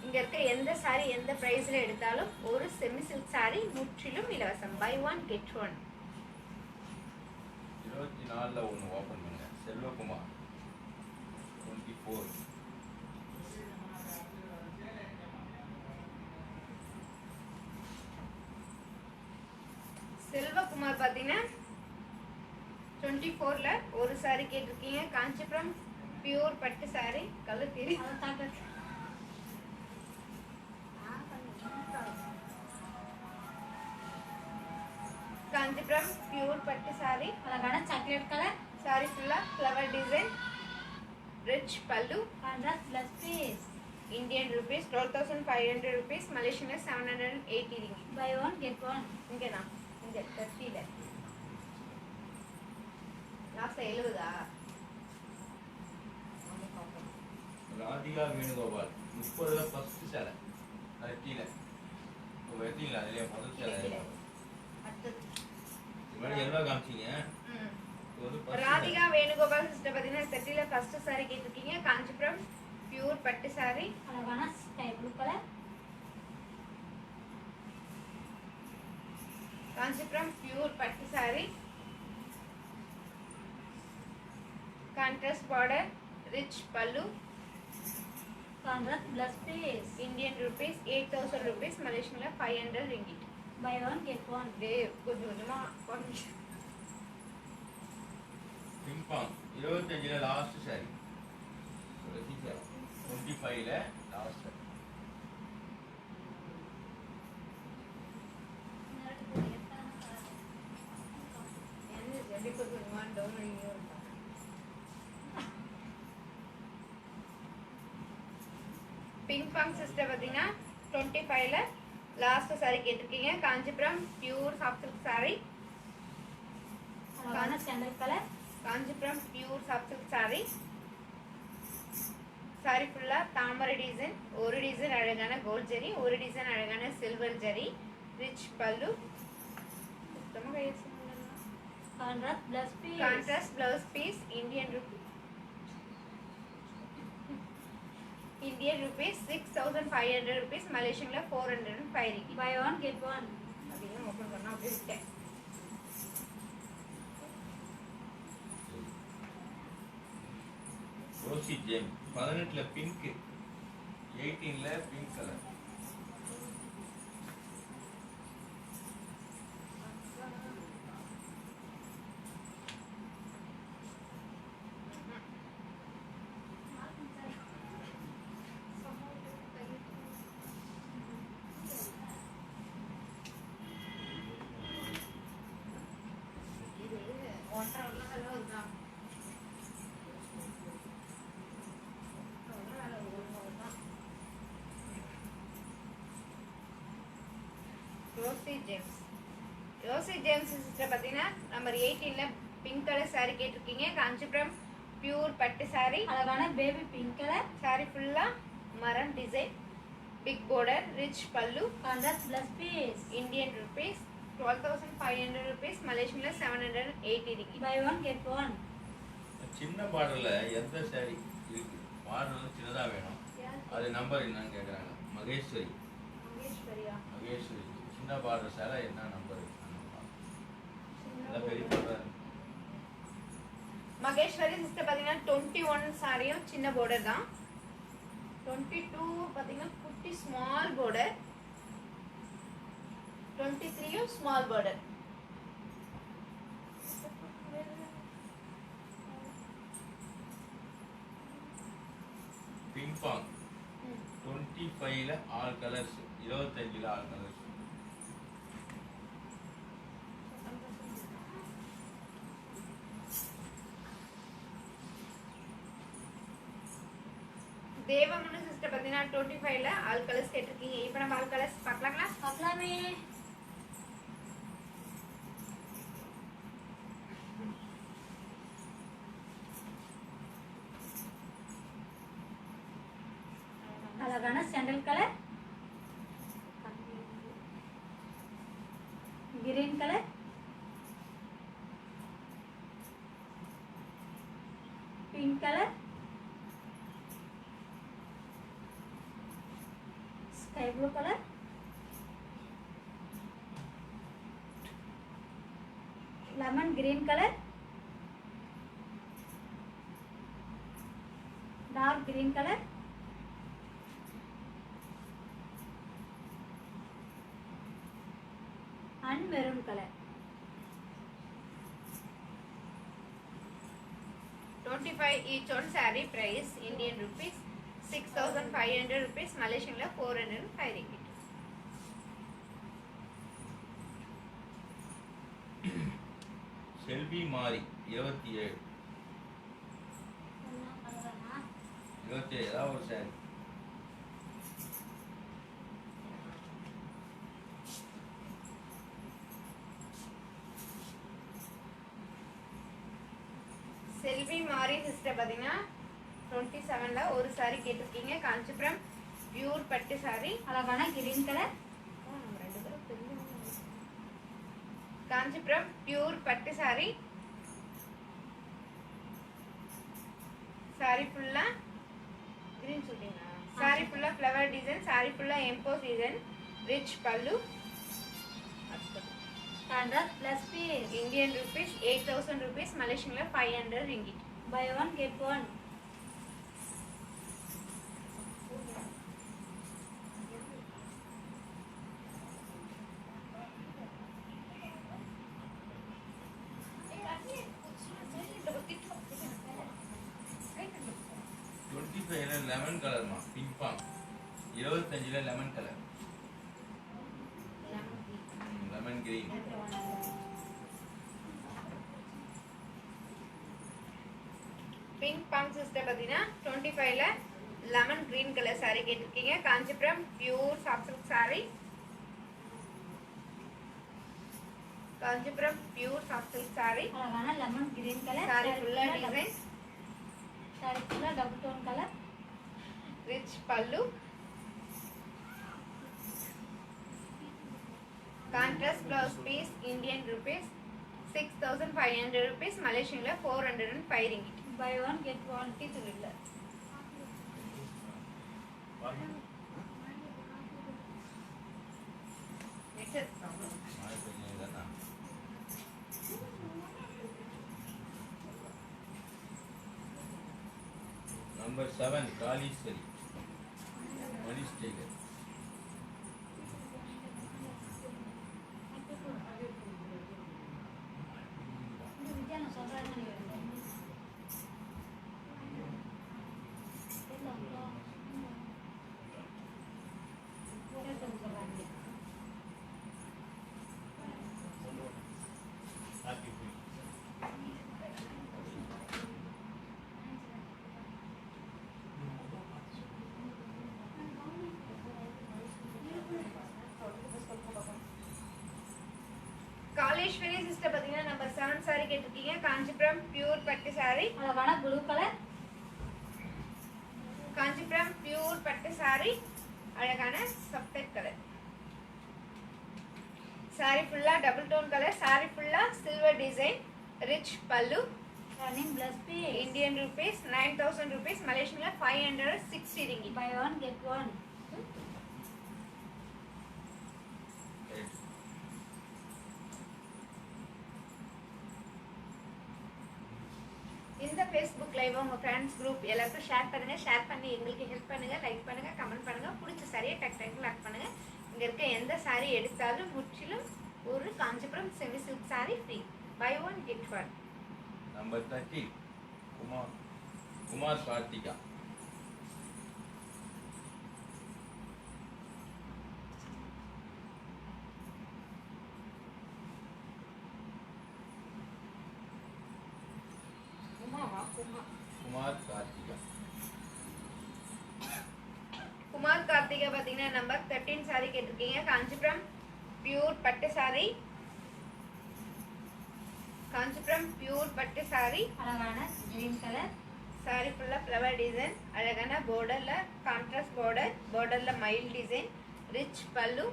இங்க இருக்க எந்த சாரி எந்த பிரைஸ்ல எடுத்தாலும் ஒரு செமி சில்க் சாரி முற்றிலும் இலவசம். Buy one get one. 24ல ஒன்று ஓப்பன் பண்ணுங்க. செல்வகுமார் 24. செல்வகுமார் பாத்தீங்கன்னா 24ல ஒரு சாரி கேட்டிருக்கீங்க. காஞ்சிபுரம் பியூர் பட்டு சாரி. கலர் தெரியும். அதை தாக்க. காஞ்சிபுரம் பியூர் பட்டு சாரி. அழகான chocolate color. சாரி ஃபுல்லா flower design. Rich pallu. Contrast blouse piece. Indian rupees 12,500 rupees, Malaysian 780 ringgit. Buy one get one. இங்க தான் இங்க 30ல லாஸ்ட் 70ஆ? ராதிகா வேணுகோபால் 30ல ஃபர்ஸ்ட் சேலை கட்டியில. வெட்டிங்களா அதுலயே முதல் சேலை. அடுத்தது முன்னாடி எல்லோ காமிச்சீங்க. ம். இது வந்து first ராதிகா வேணுகோபால் சிஸ்டர் பார்த்தீங்கன்னா 30ல ஃபர்ஸ்ட் சாரி கேட்டிருக்கீங்க. காஞ்சிபுரம் பியூர் பட்டு சாரி. அழகான sky blue color. Kanchipuram pure பட்டு sorry. Contrast border. Rich pallu. Contrast blouse piece. Indian rupees 8,000 rupees, Malaysian 500 ringgit. Buy one get one. கொஞ்சம் கொஞ்சமா போடுங்க. பிங்பாங் 25ல லாஸ்ட் சாரி. 25ல லாஸ்ட் சாரி. பிங்க் பாங் சிஸ்டர் பார்த்தீங்கன்னா 25ல லாஸ்ட் சாரி கேட்டிருக்கீங்க. Kanchipuram pure soft silk sorry. அழகான sandal color. Kanchipuram pure soft silk sari. Sorry ஃபுல்லா தாமரை டிசைன். ஒரு டிசைன் அழகான கோல்ட் ஜரி, ஒரு டிசைன் அழகான சில்வர் ஜரி. ரிச் பல்லு. சுத்தமா கையெழுத்து Contrast blouse piece. Contrast blouse piece. Indian rupees 6,500 rupees, Malaysian 405 ringgit. Buy one get one. அப்படின்னு ஓபன் பண்ணா அப்படியே விட்டேன். ரோசி ஜெம் 18ல பிங்க் 18ல பிங்க் கலர். இது 1.5 உள்ள தான். Rosy James. Rosy James sister பார்த்தீங்கன்னா நம்பர் 18ல பிங்க் கலர் சாரி கேட்டிருக்கீங்க. காஞ்சிபுரம் பியூர் பட்டு சாரி. அழகான baby pink color. சாரி ஃபுல்லா மரம் design. Big border, rich pallu, Contrast plus piece. Indian rupees 12,500 rupees, Malaysian 780 ringgit. Buy one get one. சின்ன பார்டர்ல எந்த சாரி இருக்கு? பார்டர் சின்னதா வேணும். அது நம்பர் என்னன்னு கேக்குறாங்க. மகேஸ்வரி. மகேஸ்வரி. சின்ன பார்டர் சாரி என்ன நம்பர்? எல்லாம் பெரிய பார்டர். மகேஸ்வரி சிஸ்டர் பாத்தீங்கன்னா 21 சாரியும் சின்ன border தான். 22 பாத்தீங்கன்னா குட்டி small border. 23 small border. Pink pong 25ல ஆல் கலர்ஸ் 25ல ஆல் கலர்ஸ். தேவமனு சிஸ்டர் பாத்தீங்கன்னா 25ல ஆல் கலர்ஸ் கேட்டிருக்கீங்க. இப்போ நம்ம ஆல் கலர்ஸ் பார்க்கலாங்களா? பார்க்கலாமே. அழகான sandal colour, green colour, pink colour, sky blue colour, lemon green colour, dark green colour, and maroon color. 25 each on saree price Indian rupees 6,500 rupees, Malaysian 405 ringgit. செல்வி மாரி 27 ஏதாவது ஒரு sorry. செல்வி மாரி சிஸ்டர் பாத்தீங்கன்னா 27ல ஒரு saree கேட்டிருக்கீங்க. காஞ்சிபுரம் பியூர் பட்டு saree. அழகான green colour, Kanchipuram pure பட்டு saree. saree ஃபுல்லா கிரீன் சொல்றீங்களா? saree ஃபுல்லா ஃப்ளவர் டிசைன், saree ஃபுல்லா emboss design, rich pallu. contrast plus piece. Indian rupees 8,000 rupees, Malaysian 500 ringgit. Buy one get one. Lemon கலர்மா பிங்க் பாங் 25ல lemon colour lemon green pink பாங் sister பாத்தீங்கன்னா 25ல lemon green colour saree கேட்டிருக்கீங்க. Kanchipuram pure soft silk saree. Kanchipuram pure soft silk saree. அழகான lemon green colour, saree ஃபுல்லா design, saree ஃபுல்லா double tone colour, rich pallu, contrast blouse piece Indian rupees 6,500 rupees, Malaysian 405 ringgit. buy one get one. சொல்லிடல. Next number 7 Kaleeswari Manish Taylor Kaleswari sister பாத்தீங்கன்னா number 7 saree கேட்டிருக்கீங்க. Kanchipuram pure பட்டு saree. அழகான blue colour, Kanchipuram pure பட்டு saree. அழகான சப்தட் கலர். saree ஃபுல்லா டபுள் டோன் கலர். saree ஃபுல்லா silver design. Rich pallu. Running plus piece. Indian rupees 9000 rupees. மலேசியன்ல 560 ringgit. Buy one get one. இந்த Facebook லைவ் உங்க ஃப்ரெண்ட்ஸ் குரூப் எல்லாருக்கும் ஷேர் பண்ணுங்க. ஷேர் பண்ணி எங்களுக்கு ஹெல்ப் பண்ணுங்க. லைக் பண்ணுங்க, கமெண்ட் பண்ணுங்க. பிடிச்ச சாரியை டக் டக் லாக் பண்ணுங்க. இங்க இருக்க எந்த சாரி எடுத்தாலும் முற்றிலும் ஒரு Kanchipuram semi silk sari free. Buy one get one. Number 30 Kumar Karthika. Kumar Karthika. Kumar Karthika பாத்தீங்கன்னா நம்பர் 13 சாரி கேட்டிருக்கீங்க. காஞ்சிபுரம் பியூர் பட்டு சாரி. காஞ்சிபுரம் பியூர் பட்டு சாரி. அழகான கிரீன் கலர். சாரி ஃபுல்லா ஃப்ளவர் டிசைன். அழகான பார்டர்ல கான்ட்ராஸ்ட் பார்டர். பார்டர்ல மயில் டிசைன். ரிச் பல்லு.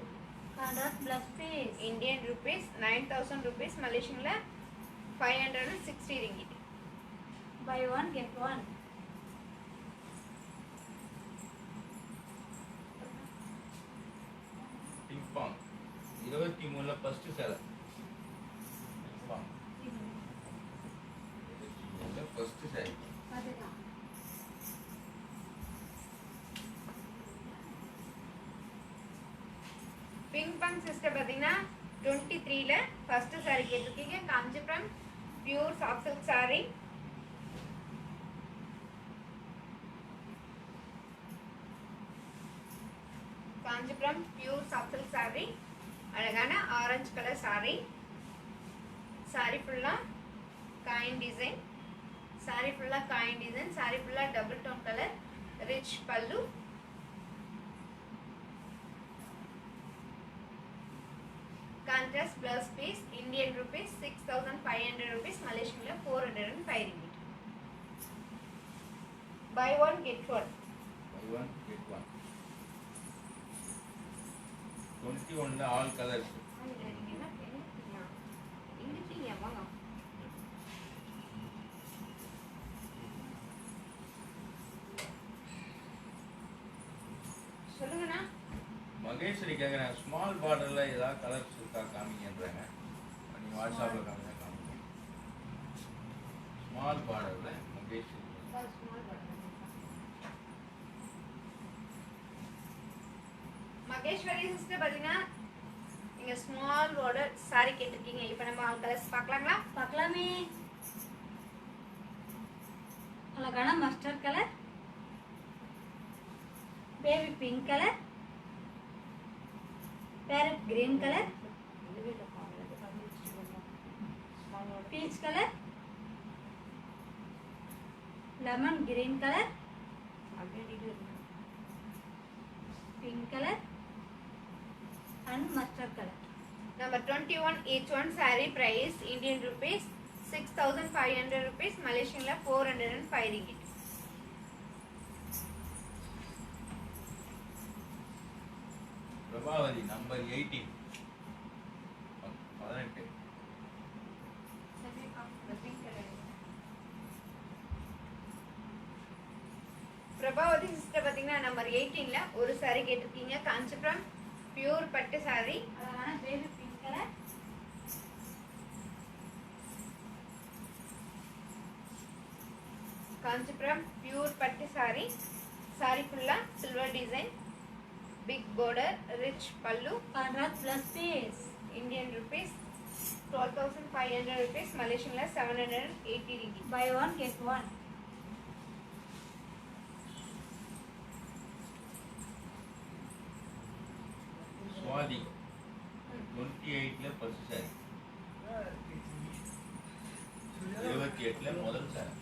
Contrast plus piece. Indian rupees 9000 rupees. மலேசியன்ல 560 ringgit. Buy one get one. Ping pong 23ல ஃபர்ஸ்ட் சேலை. பிங்பாங் 23ல ஃபர்ஸ்ட் சேலை. அதுதான். பிங்க் பங்க் சிஸ்டர் பாத்தீங்கன்னா 23ல ஃபர்ஸ்ட் சாரி கேட்டிருக்கீங்க. Kanchipuram pure soft silk sorry. Kanchipuram pure soft silk sorry. அழகான ஆரஞ்சு கலர் சாரி. சாரி ஃபுல்லா காயின் டிசைன். சாரி ஃபுல்லா காயின் டிசைன். சாரி ஃபுல்லா double tone colour. Rich pallu. Contrast blouse piece. Indian rupees 6500 rupees. Malaysian 405 ringgit. Buy one get one. Buy one get one. 21ல all colours. சொல்லுங்கண்ணா. மகேஸ்வரி கேட்குறேன், small பார்டரில் ஏதாவது colours இருக்கா காமிங்கன்றாங்க. நீங்கள் வாட்ஸ்அப்பில் காமிங்க. ஸ்மால் பார்டரில் மகேஸ்வரி. மகேஸ்வரி சிஸ்டர் பாத்தீங்கன்னா நீங்க ஸ்மால் பார்டர் சாரி கேட்டிருக்கீங்க. இப்போ நம்ம ஆல் கலர்ஸ் பார்க்கலாங்களா? பார்க்கலாமே. அழகான mustard colour. Baby pink colour. Farad green colour. Peach colour. Lemon green colour. Pink colour and mustard color. Number 21 each one saree price Indian rupees 6500 rupees. Malaysian 405 ringgit. Prabhavathi number 18. 18. Prabhavathi sister பாத்தீங்கன்னா number 18ல ஒரு saree கேட்டிருக்கீங்க. Kanchipuram pure பட்டு saree. அழகான baby pink colour. Kanchipuram pure பட்டு saree. saree ஃபுல்லா silver design. Big border, rich பல்லு. Contrast plus piece. Indian rupees 12500 rupees. Malaysian 780 ringgit. Buy one get one. Swathi 28ல ஃபர்ஸ்ட் சாரி. 28ல முதல் சாரி.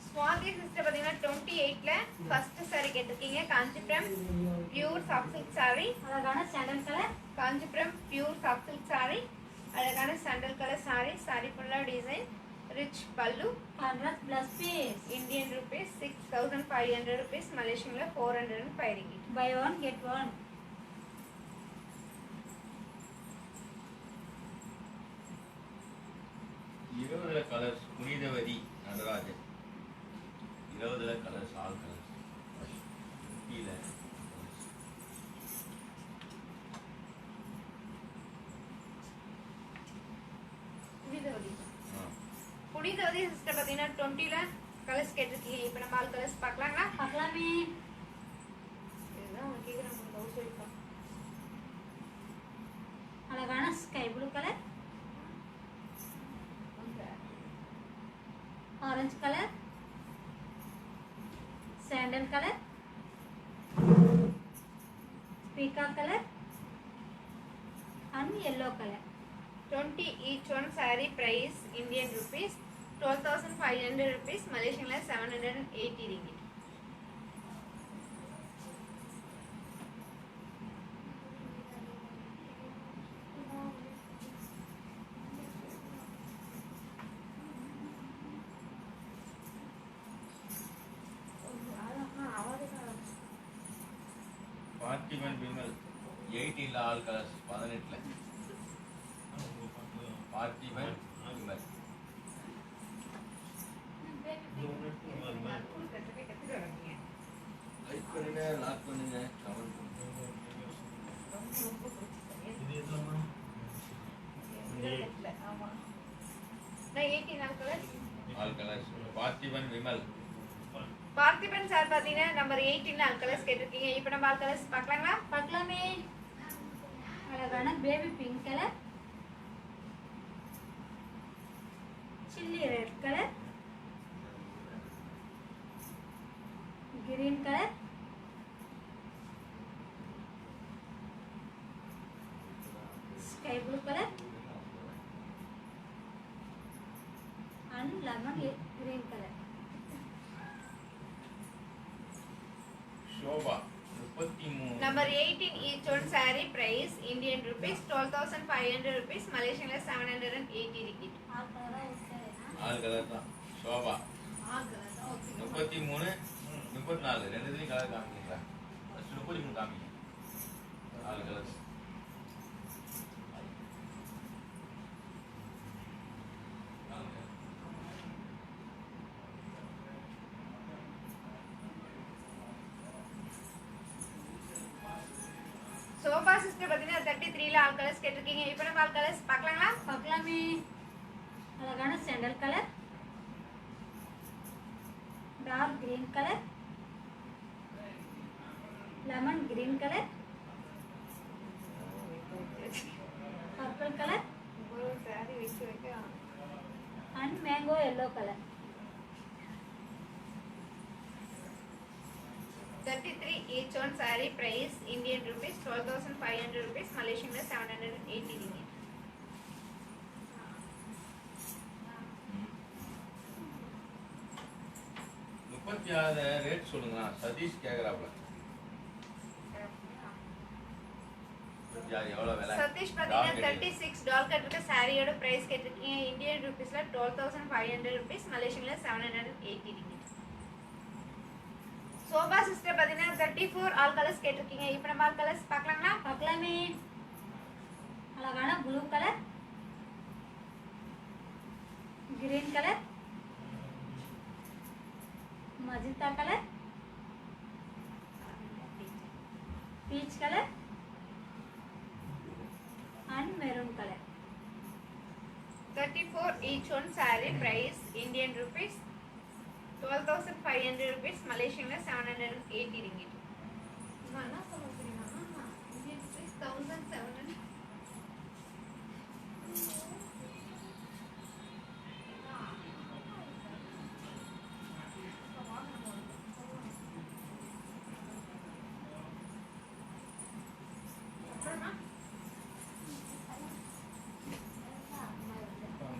ஸ்வாதி சிஸ்டர் பாத்தீங்கன்னா 28ல ஃபர்ஸ்ட் saree கேட்டிருக்கீங்க. Kanchipuram pure soft silk saree. அழகான sandal colour. Kanchipuram pure soft silk saree. அழகான sandal colour saree. saree ஃபுல்லா டிசைன். ரிச் பல்லு, contrast plus piece. Indian rupees 6500 rupees, மலேசியன்ல 405 ringgit. Buy one get one. இருபதுல colours Punithavathi Natarajan. 20 colours all colours. 50 Punithavathi Punithavathi sister பார்த்தீங்கன்னா 20ல colours கேட்டிருக்கீங்க. இப்போ நம்ம ஆல் கலர்ஸ் பார்க்கலாங்களா? பார்க்கலாமே. இதுதான் அவங்க கேட்குறாங்க ஹவுஸ் ஒய்ஃபா. அழகான sky blue colour, orange colour, sandal colour, பீகா colour and yellow colour. 20 each one saree price Indian rupees 12,500 rupees, Malaysian 780 ringgit. Parthiban Vimal 18 all colours 18ல பார்த்திபன் விமல். லைக் பண்ணுங்க, லாக் பண்ணுங்க, கமெண்ட் பண்ணுங்க. All colours Parthiban Vimal. Parthiban sir பாத்தீங்கன்னா நம்பர் 18ல ஆல் கலர்ஸ் கேட்டிருக்கீங்க. இப்போ நம்ம ஆல் கலர்ஸ் பார்க்கலாங்களா? பார்க்கலாமே. அழகான baby pink colour, chilli red colour, green colour, sky blue colour and lemon green colour. Sobha 33. Number 18 each one saree price Indian rupees 12,500 rupees, Malaysian 780 ringgit. All colour தான். சோபா 33 34 ரெண்டுத்துலயும் colour காமிக்கிறீங்களா? First 33 காமிங்க. All colours. Sofa sister பாத்தீங்கன்னா 33ல all colours கேட்டிருக்கீங்க. இப்போ நம்ம all colours பார்க்கலாங்களா? பார்க்கலாமே. அழகான sandal colour, dark green colour, lemon green colour, purple colour ஒரு saree வச்சு வைக்க and mango yellow colour. 33 each one saree price Indian rupees 12,500 rupees, Malaysian 780 ringgit. முப்பத்தி ஆறு ரேட் சொல்லுங்க. சதீஷ் கேக்குறாப்ல. 36 எவ்வளவு விலை? சதீஷ் பாத்தீங்கன்னா 36 டால் கட்டிருக்க சாரியோட பிரைஸ் கேட்டிருக்கீங்க. இந்தியன் ருபீஸ்ல 12,500 rupees, மலேசியன்ல 780 ringgit. சோபா சிஸ்டர் பாத்தீங்கன்னா 34 ஆல் கலர்ஸ் கேட்டிருக்கீங்க. இப்போ நம்ம ஆல் கலர்ஸ் பார்க்கலாங்களா? பார்க்கலாமே. அழகான blue colour, green colour, magenta colour, peach colour and maroon colour. 34 each one saree price Indian rupees 12,500 rupees, Malaysian 780 ringgit. என்ன சொல்ல தெரியுமா? Indian rupees 1,700.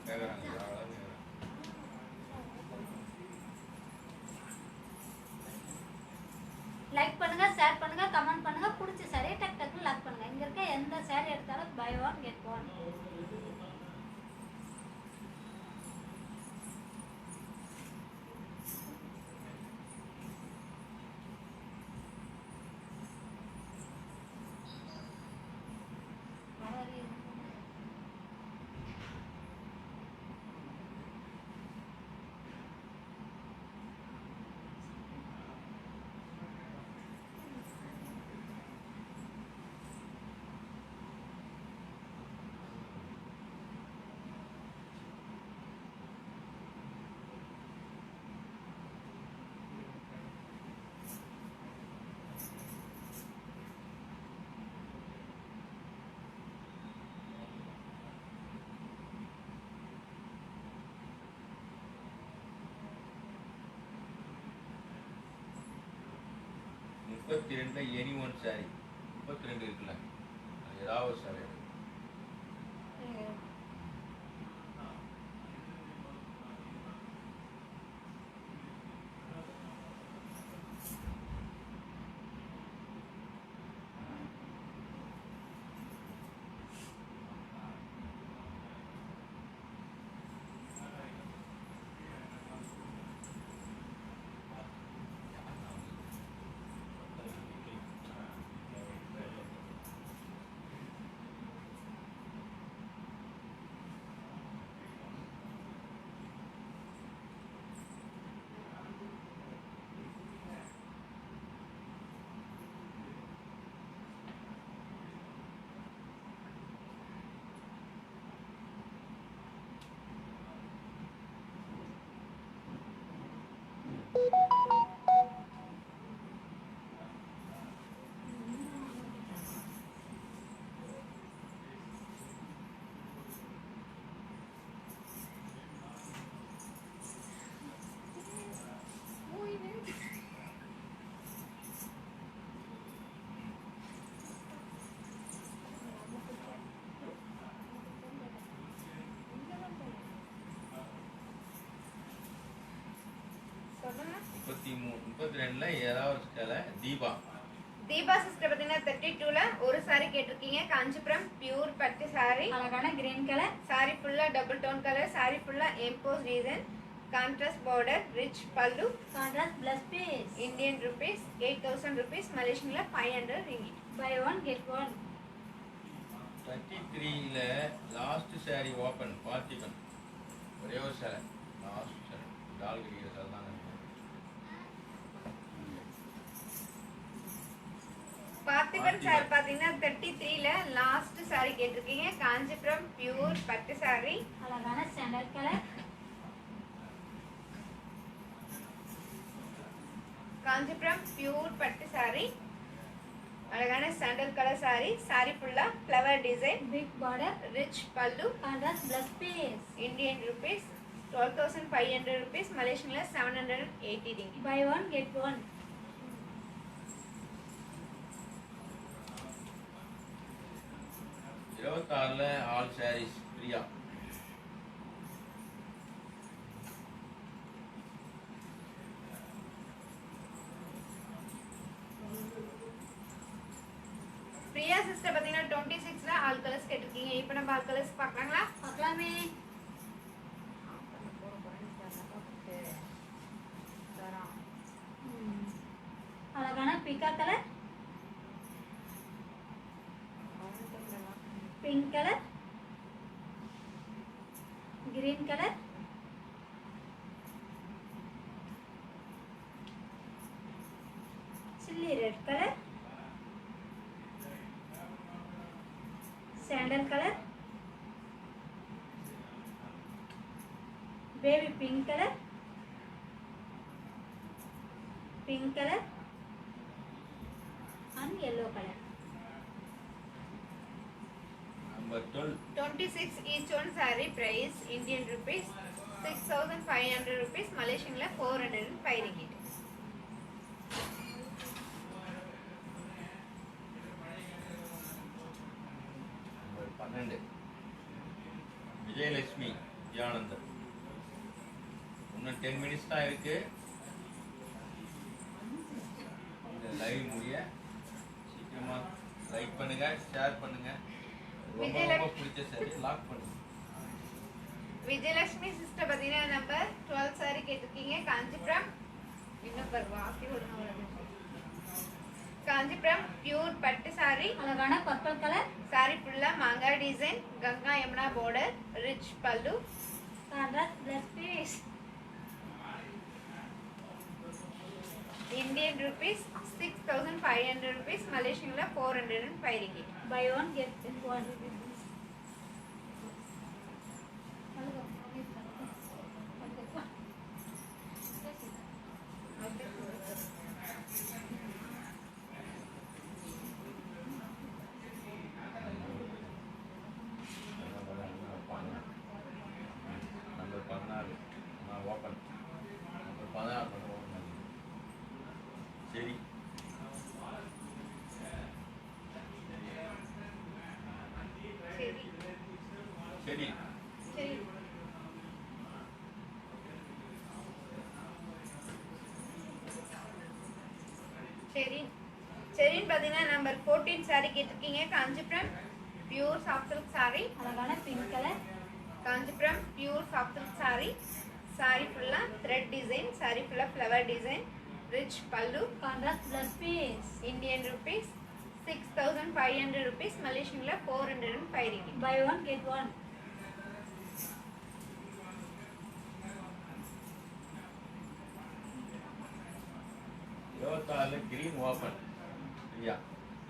கேக்குறாங்க. லைக் பண்ணுங்க, ஷேர் பண்ணுங்க, கமெண்ட் பண்ணுங்க. பிடிச்ச சாரியை டக் டக்குன்னு லாக் பண்ணுங்க. இங்க இருக்க எந்த சாரி எடுத்தாலும் buy one get one. 32 any one saree 32 இருக்குல்ல அது ஏதாவது ஒரு சாரி சொல்லுங்க. 32ல ஏதாவது ஒரு ஸ்கேல தீபா தீபா சிஸ்டர் பார்த்தீங்கன்னா 32ல ஒரு சாரி கேட்டிருக்கீங்க. காஞ்சிபுரம் பியூர் பட்டு சாரி. அழகான கிரீன் கலர். சாரி ஃபுல்லா டபுள் டோன் கலர். சாரி ஃபுல்லா emboss design. Contrast border. Rich பல்லு. Contrast plus piece. Indian rupees 8000 rupees. மலேசியன்ல 500 ringgit. Buy one get one. 33ல லாஸ்ட் சாரி ஓபன் பார்த்திபன் ஒரே ஒரு சாரி லாஸ்ட் சாரி டால் கடிக்கிற சாரி தான் பார்த்திபன் சார் பாத்தீங்கன்னா 33ல லாஸ்ட் சாரி கேட்டிருக்கீங்க. காஞ்சிபுரம் பியூர் பட்டு சாரி. அழகான சாண்டல் கலர். காஞ்சிபுரம் பியூர் பட்டு சாரி. அழகான சாண்டல் கலர் சாரி. சாரி ஃபுல்லா flower design. Big border. Rich பல்லு. Contrast plus piece. Indian rupees 12,500 rupees. மலேசியன்ல 780 ringgit. Buy one get one. 26ல ஆல் சாரீஸ் பிரியா பிரியா சிஸ்டர் பாத்தீங்கன்னா 26ல ஆல் கலர்ஸ் கேட்டிருக்கீங்க. இப்போ நம்ம ஆல் கலர்ஸ் பார்க்கலாங்களா? பார்க்கலாமே. அழகான பிக்கா colour. Pink colour. Green colour. Chilli red colour. sandal color, baby pink color, and yellow color. Number 12. 26 each one saree price Indian rupees 6,500 rupees, Malaysian la 405 ringgit. Number 12. Vijayalakshmi தியானந்தர். இன்னும் 10 minutes தான் இருக்கு. இந்த live முடிய சீக்கிரமா லைக் பண்ணுங்க, share பண்ணுங்க. ரொம்ப பிடிச்ச சரி லாக் பண்ணுங்க. விஜயலட்சுமி சிஸ்டர் பாத்தீங்கன்னா நம்பர் 12 saree கேட்டிருக்கீங்க. காஞ்சிபுரம் இன்னும் பர்வாக்கி விடுங்க. காஞ்சிபுரம் பியூர் பட்டு saree, அழகான பர்பிள் கலர், saree ஃபுல்லா மாங்கா design, Ganga Yamuna border, rich பல்லு, contrast plus piece. Indian rupees 6,500 rupees, Malaysian la 405 ringgit. Buy one get one. Number 14 நான் ஓபன். நம்பர் 16 மட்டும் ஓபன் பண்ணி. சரி சரின்னு பார்த்தீங்கன்னா நம்பர் 14 saree கேட்டிருக்கீங்க. Kanchipuram pure soft silk saree. அழகான pink colour. Kanchipuram pure soft silk saree. saree ஃபுல்லா thread design, saree ஃபுல்லா flower design, rich pallu, contrast plus piece. Indian rupees 6,500 rupees, Malaysian 405 ringgit. Buy one get one. Green open இல்லையா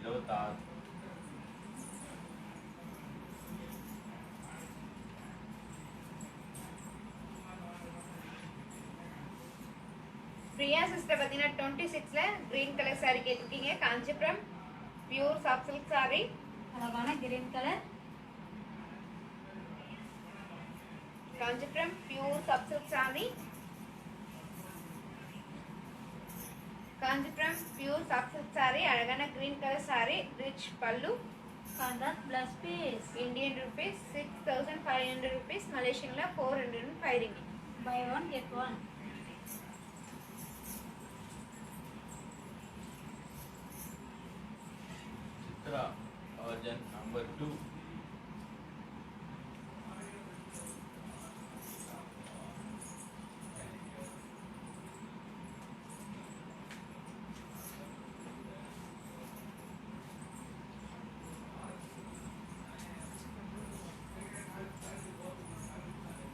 26. Priya sister பார்த்தீங்கன்னா 26ல green color saree கேட்டிருக்கீங்க. Kanchipuram pure soft silk saree. அழகான green colour. Kanchipuram pure soft silk saree. Kanchipuram pure soft silk saree. அழகான green color saree, rich pallu, contrast plus piece. Indian rupees 6,500 rupees, Malaysian 405 ringgit. Buy one get one. Chitra Arjun number 2.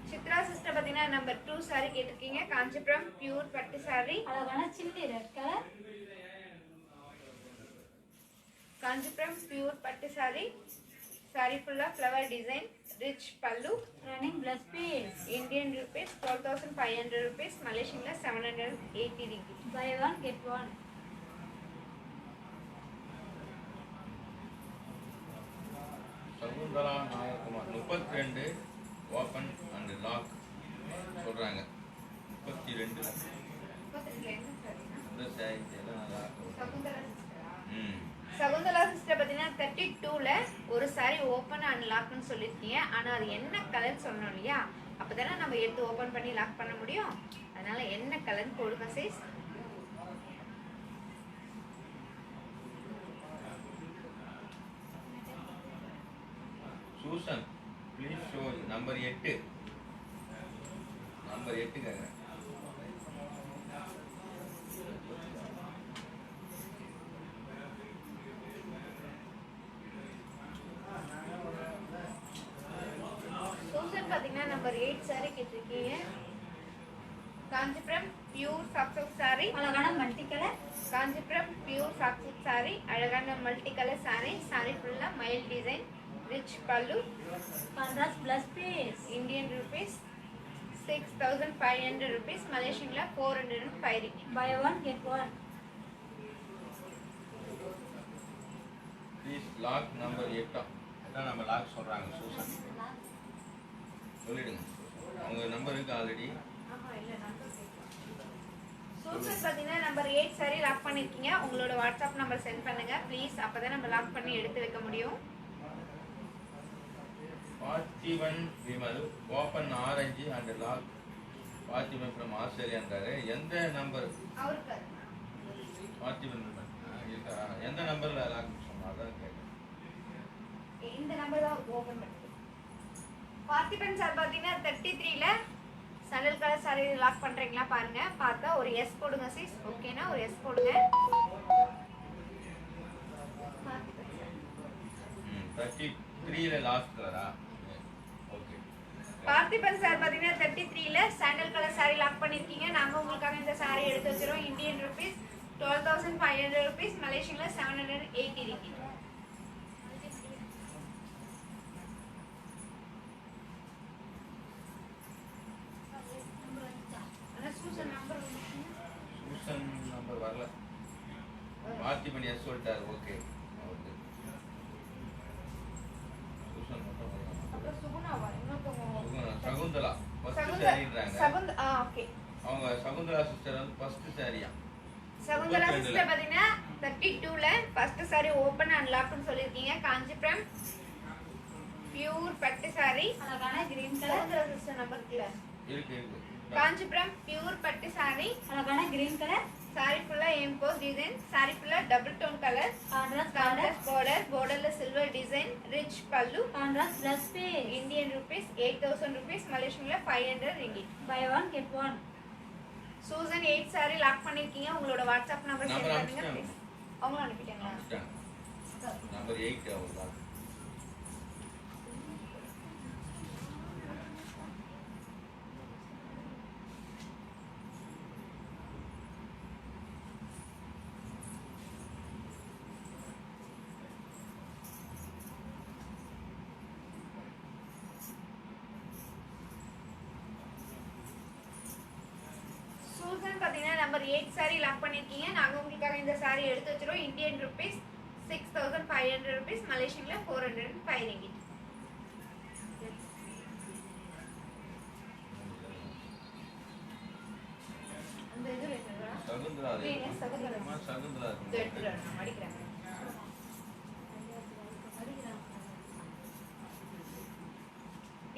Chitra sister பார்த்தீங்கன்னா number 2 saree கேட்டிருக்கீங்க. Kanchipuram pure பட்டு saree. அழகான chilli red colour. Kanchipuram pure பட்டு saree. saree ஃபுல்லா flower design, rich pallu, running plus piece. Indian rupees 12,500 rupees, Malaysian 780 ringgit. Buy one get one. Shakuntala Nayakumar 32 open and lock சொல்றாங்க. 32 இந்த sorry எல்லாம் நல்லா இருக்கும். சகுந்தலா சிஸ்டரா? ம். சகுந்தலா சிஸ்டர் பார்த்தீங்கன்னா 32ல ஒரு saree ஓப்பன் அண்ட் லாக்னு சொல்லியிருக்கீங்க. ஆனா அது என்ன கலர் சொல்லணும் இல்லையா? அப்பதானே நம்ம எடுத்து ஓப்பன் பண்ணி லாக் பண்ண முடியும். அதனால என்ன கலர் போடுங்க size. Susan please show number 8. Number 8 கேக்குறேன். சூசன் பார்த்தீங்கன்னா நம்பர் 8 saree கேட்டிருக்கீங்க. Kanchipuram pure soft silk saree. அழகான multi colour. Kanchipuram pure soft silk saree. அழகான மல்டி கலர் saree. saree ஃபுல்லா மைல் design, rich pallu, contrast plus piece. Indian rupees 6,500 rupees, Malaysian 405 ringgit. Buy one get one. Please lock number 8. அதான் நம்ம lock சொல்றாங்க. Susan சொல்லிடுங்க. அவங்க number இருக்கு already. Susan பார்த்தீங்கன்னா நம்பர் 8 saree லாக் பண்ணிருக்கீங்க. உங்களோட வாட்ஸ்அப் நம்பர் சென்ட் பண்ணுங்க ப்ளீஸ். அப்பதான் நம்ம லாக் பண்ணி எடுத்து வைக்க முடியும். Parthiban Vimal open orange and lock. Parthiban from ஆஸ்திரேலியான்றாரு. எந்த நம்பர் அவருக்கு பார்த்திபன் விமல் இருக்கா? எந்த நம்பர்ல லாக் சொன்னா அதான் கேட்குறேன். இந்த நம்பர் தான் ஓபன் பண்ணுங்க. பார்த்திபன் சார் பார்த்தீங்கன்னா 33ல சண்டல் கலர் saree லாக் பண்றீங்களா பாருங்க. பார்த்தா ஒரு எஸ் போடுங்க சீஸ். ஓகேனா ஒரு எஸ் போடுங்க. பார்த்திபன் sir. 33ல லாஸ்ட் கலரா? ஓகே. பார்த்திபன் சார் பார்த்தீங்கன்னா 33ல சாண்டல் கலர் saree லாக் பண்ணிருக்கீங்க. நாங்க உங்களுக்காக இந்த saree எடுத்து வச்சிரோம். Indian rupees 12,500 rupees, Malaysian 780 ringgit. ஆனா சூசன் நம்பர் சூசன் நம்பர் வரல. பார்த்திபன் எஸ் சொல்லிட்டாரு. ஓகே. ஓகே. சூசன் மட்டும் வரல. அப்புறம் சுகுணாவா இன்னொருத்தவங்க சகுந்தலா ஃபர்ஸ்ட் சகுந்த சாரின்றாங்க. சகுந்த ஓகே. அவங்க சகுந்தலா சிஸ்டர் வந்து ஃபர்ஸ்ட் சாரியா? சகுந்தலா சிஸ்டர் பாத்தீங்கன்னா 32ல ஃபர்ஸ்ட் saree ஓபன் அண்ட் லாக்னு சொல்லிருக்கீங்க. காஞ்சிபுரம் பியூர் பட்டு saree. அழகான green colour. Shakuntala sister number இருக்குல்ல? இருக்கு இருக்கு. காஞ்சிபுரம் பியூர் பட்டு saree. அழகான green colour. saree full embossed design, saree full double tone color, contrast border la silver design, rich pallu, contrast plus piece. Indian rupees 8000 rupees, Malaysian la 500 ringgit. Buy one get one. Susan 8 saree lock பண்ணிருக்கீங்க. உங்களோட WhatsApp number send number பண்ணுங்க அனுப்பிச்சிட்டாங்க. Please. அவங்க அனுப்பிட்டாங்களா? Number 8 அவ்வளவுதான். Susan பாத்தீங்கன்னா number 8 saree lock பண்ணிருக்கீங்க. நாங்க உங்களுக்காக இந்த saree எடுத்து வச்சிரோம். இந்தியன் rupees 6500 rupees, மலேசியன்ல 405 ringgit. அந்த இது ரெண்டுடா. சகுந்தலா அது. இல்லைங்க, சகுந்தலா. அம்மா, சகுந்தலா இருக்கு. இது எடுத்துடா, நான் மடிக்கிறேன்.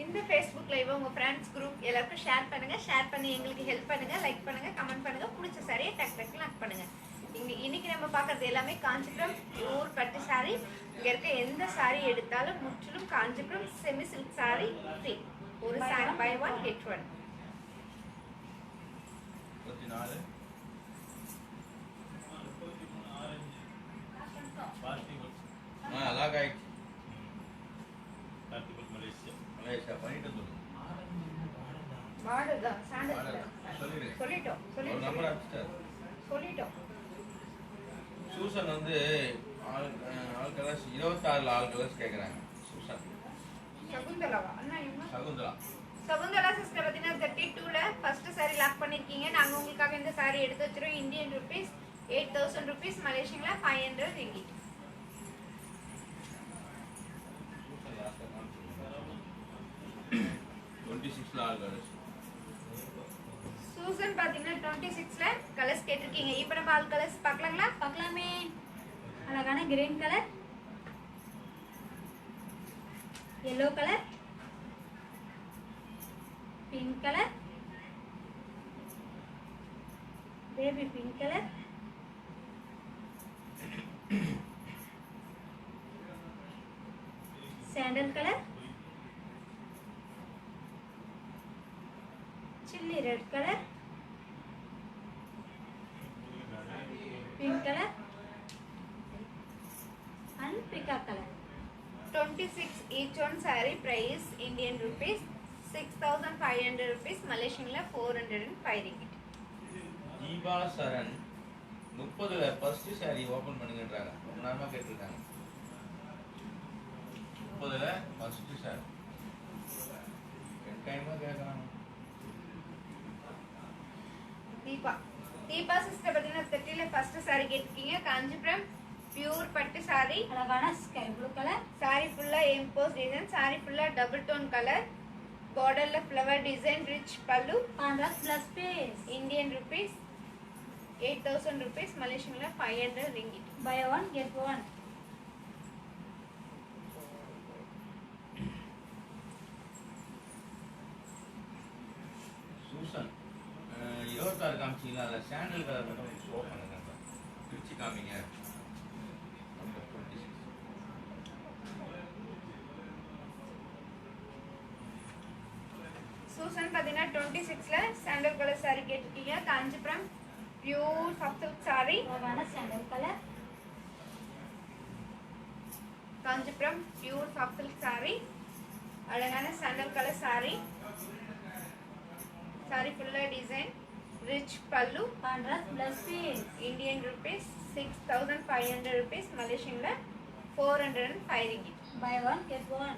இந்த ஃபேஸ்புக் லைவ் உங்க ஃப்ரெண்ட்ஸ் குரூப் எல்லாருக்கும் ஷேர் பண்ணுங்க. ஷேர் பண்ணி எங்களுக்கு ஹெல்ப் பண்ணுங்க. லைக் பண்ணுங்க, கமெண்ட் பண்ணுங்க. பிடிச்ச சாரியை டக் லாக் பண்ணுங்க. இன்னைக்கு நம்ம பார்க்கறது எல்லாமே காஞ்சிபுரம் பியூர் பட்டு சாரி. இங்க இருக்க எந்த சாரி எடுத்தாலும் முற்றிலும் Kanchipuram semi silk sari free. ஒரு sari buy one get one. 34 lock ஆயிடுச்சு. கார்த்திபுல் மலேசியா. மலேசியா பண்ணிட்டு சொல்லு. மாடல் தான் சாண்டல் சொல்லிடு. சொல்லிட்டோம் ஒரு நம்பர் அடிச்சிட்டாரு. சொல்லிட்டோம். சூசன் வந்து ஆல் கலர்ஸ் 26 ஆல் கலர்ஸ் கேக்குறாங்க. சூசன் சகுந்தலாவா அண்ணா இவங்க சகுந்தலா சகுந்தலா சிஸ்டர் பார்த்தீங்கன்னா 32ல ஃபர்ஸ்ட் சாரி லாக் பண்ணிருக்கீங்க. நாங்க உங்களுக்காக இந்த சாரி எடுத்து வச்சிரோம். இந்தியன் rupees 8000 rupees, மலேசியன்ல 500 ringgit. Susan last 26 all colours. Susan பாத்தீங்கன்னா 26ல கலர்ஸ் கேட்டிருக்கீங்க. இப்போ நம்ம ஆல் கலர்ஸ் பார்க்கலாங்களா? பார்க்கலாமே. அழகான green colour, yellow colour, pink colour, baby pink colour, sandal colour, chilli red colour, pink colour and peacock color. 26 each one saree price Indian rupees 6500 rupees, மலேசியன்ல 405 ringgit. Deepa Saran 30ல ஃபர்ஸ்ட் சாரி ஓபன் பண்ணுங்கன்றாங்க. ரொம்ப நேரமா கேட்டிருக்காங்க. 30ல first sorry டைமா கேக்குறாங்க. Deepa sister பார்த்தீங்கன்னா 30ல first saree கேட்டிருக்கீங்க. காஞ்சிபுரம் பியூர் பட்டு saree. அழகான ஸ்கை ப்ளூ கலர், saree ஃபுல்லா எம்போஸ் டிசைன், saree ஃபுல்லா டபுள் டோன் கலர், பார்டர்ல ஃப்ளவர் டிசைன், ரிச் பல்லு, contrast plus piece. Indian rupees 8000 rupees, மலேசியன்ல 500 ringgit. Buy one get one. Susan 26 காமிச்சிங்களா? அதில் சாண்டல் கலர் மட்டும் ஷோ பண்ணுங்க. பிரிச்சு காமிங்க. நம்பர் 26. சூசன் பார்த்தீங்கன்னா 26ல சாண்டல் கலர் saree கேட்டிருக்கீங்க. Kanchipuram pure soft silk saree. அழகான sandal colour, Kanchipuram pure soft silk saree. அழகான சாண்டல் கலர் saree. saree ஃபுல்லா டிசைன், ரிச் பல்லு, contrast plus piece. Indian rupees 6500 rupees, மலேசியன்ல 405 ringgit. Buy one get one.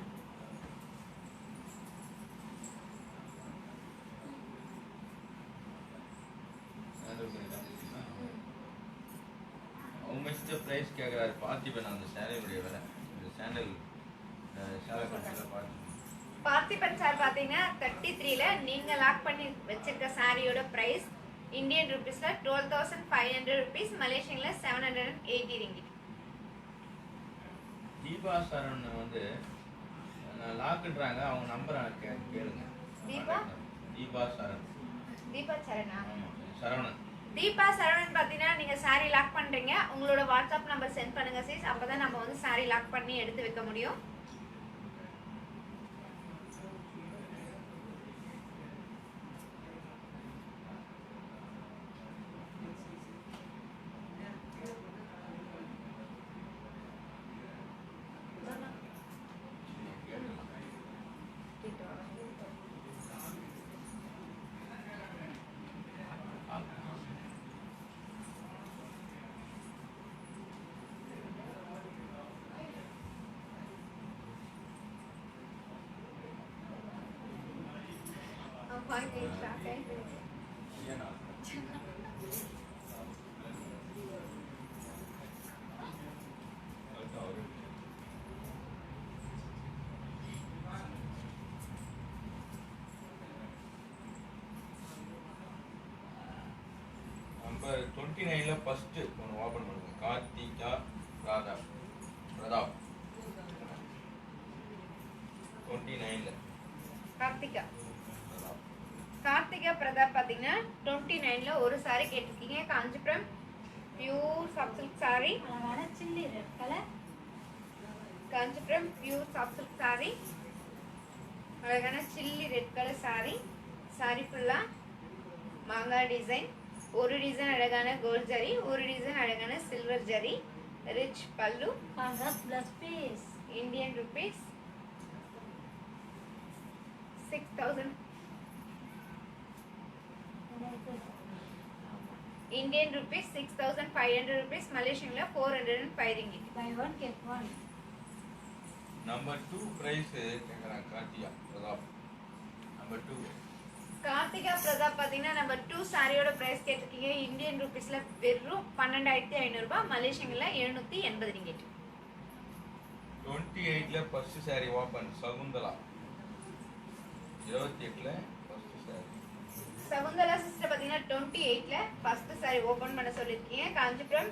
Sandal colour காமிச்சிங்களா? அவங்க இஷ்ட price கேட்குறாரு. பார்த்திபன் அந்த சாரியுடைய விலை. இந்த சாண்டல் சாலை கட்டியில் பார்த்திபன். பார்த்திபன் சார் பார்த்தீங்கன்னா 33ல நீங்க லாக் பண்ணி வச்சிருக்க சாரியோட பிரைஸ் இந்தியன் ருபீஸ்ல 12,500 rupees, மலேசியன்ல 780 ringgit. தீபா சரண் வந்து லாக்குன்றாங்க. அவங்க நம்பரை கேளுங்க. தீபா? தீபா சரண். தீபா சரணா? ஆமாம், சரவணன். தீபா சரவணன் பார்த்தீங்கன்னா நீங்க saree லாக் பண்றீங்க. உங்களோட வாட்ஸ்அப் நம்பர் சென்ட் பண்ணுங்க sis. அப்பதான் நம்ம வந்து saree லாக் பண்ணி எடுத்து வைக்க முடியும். நம்பர் 29ல ஃபர்ஸ்ட் ஒன்று ஓபன் பண்ணுங்க. கார்த்திகா பிரதாப் 29ல கார்த்திகா பிரதாப். கார்த்திகா பிரதாப் பார்த்தீங்கன்னா 29ல ஒரு saree கேட்டிருக்கீங்க. Kanchipuram pure soft silk saree. அழகான chilli red colour. Kanchipuram pure soft silk saree. அழகான chilli red colour saree. saree ஃபுல்லா மாங்காய் டிசைன். ஒரு டிசைன் அழகான கோல்ட் ஜரி, ஒரு டிசைன் அழகான சில்வர் ஜரி. ரிச் பல்லு. Contrast plus piece. Indian rupees 6000. Indian rupees 6,500 rupees. Malaysian la 405 ringgit. Buy one get one. Number 2 price கேக்குறாங்க Karthika Prathap. Number 2 Karthika Prathap பாத்தீங்கன்னா நம்பர் 2 சாரியோட பிரைஸ் கேட்டிருக்கீங்க. இந்தியன் ருபீஸ்ல வெறும் 12,500 ரூபாய். மலேசியன்ல 780 ringgit. 28ல ஃபர்ஸ்ட் saree ஓபன் சகுந்தலா. 28ல ஃபர்ஸ்ட் saree. சகுந்தலா சிஸ்டர் பாத்தீங்கன்னா 28ல ஃபர்ஸ்ட் சாரி ஓபன் பண்ண சொல்லிருக்கீங்க. Kanchipuram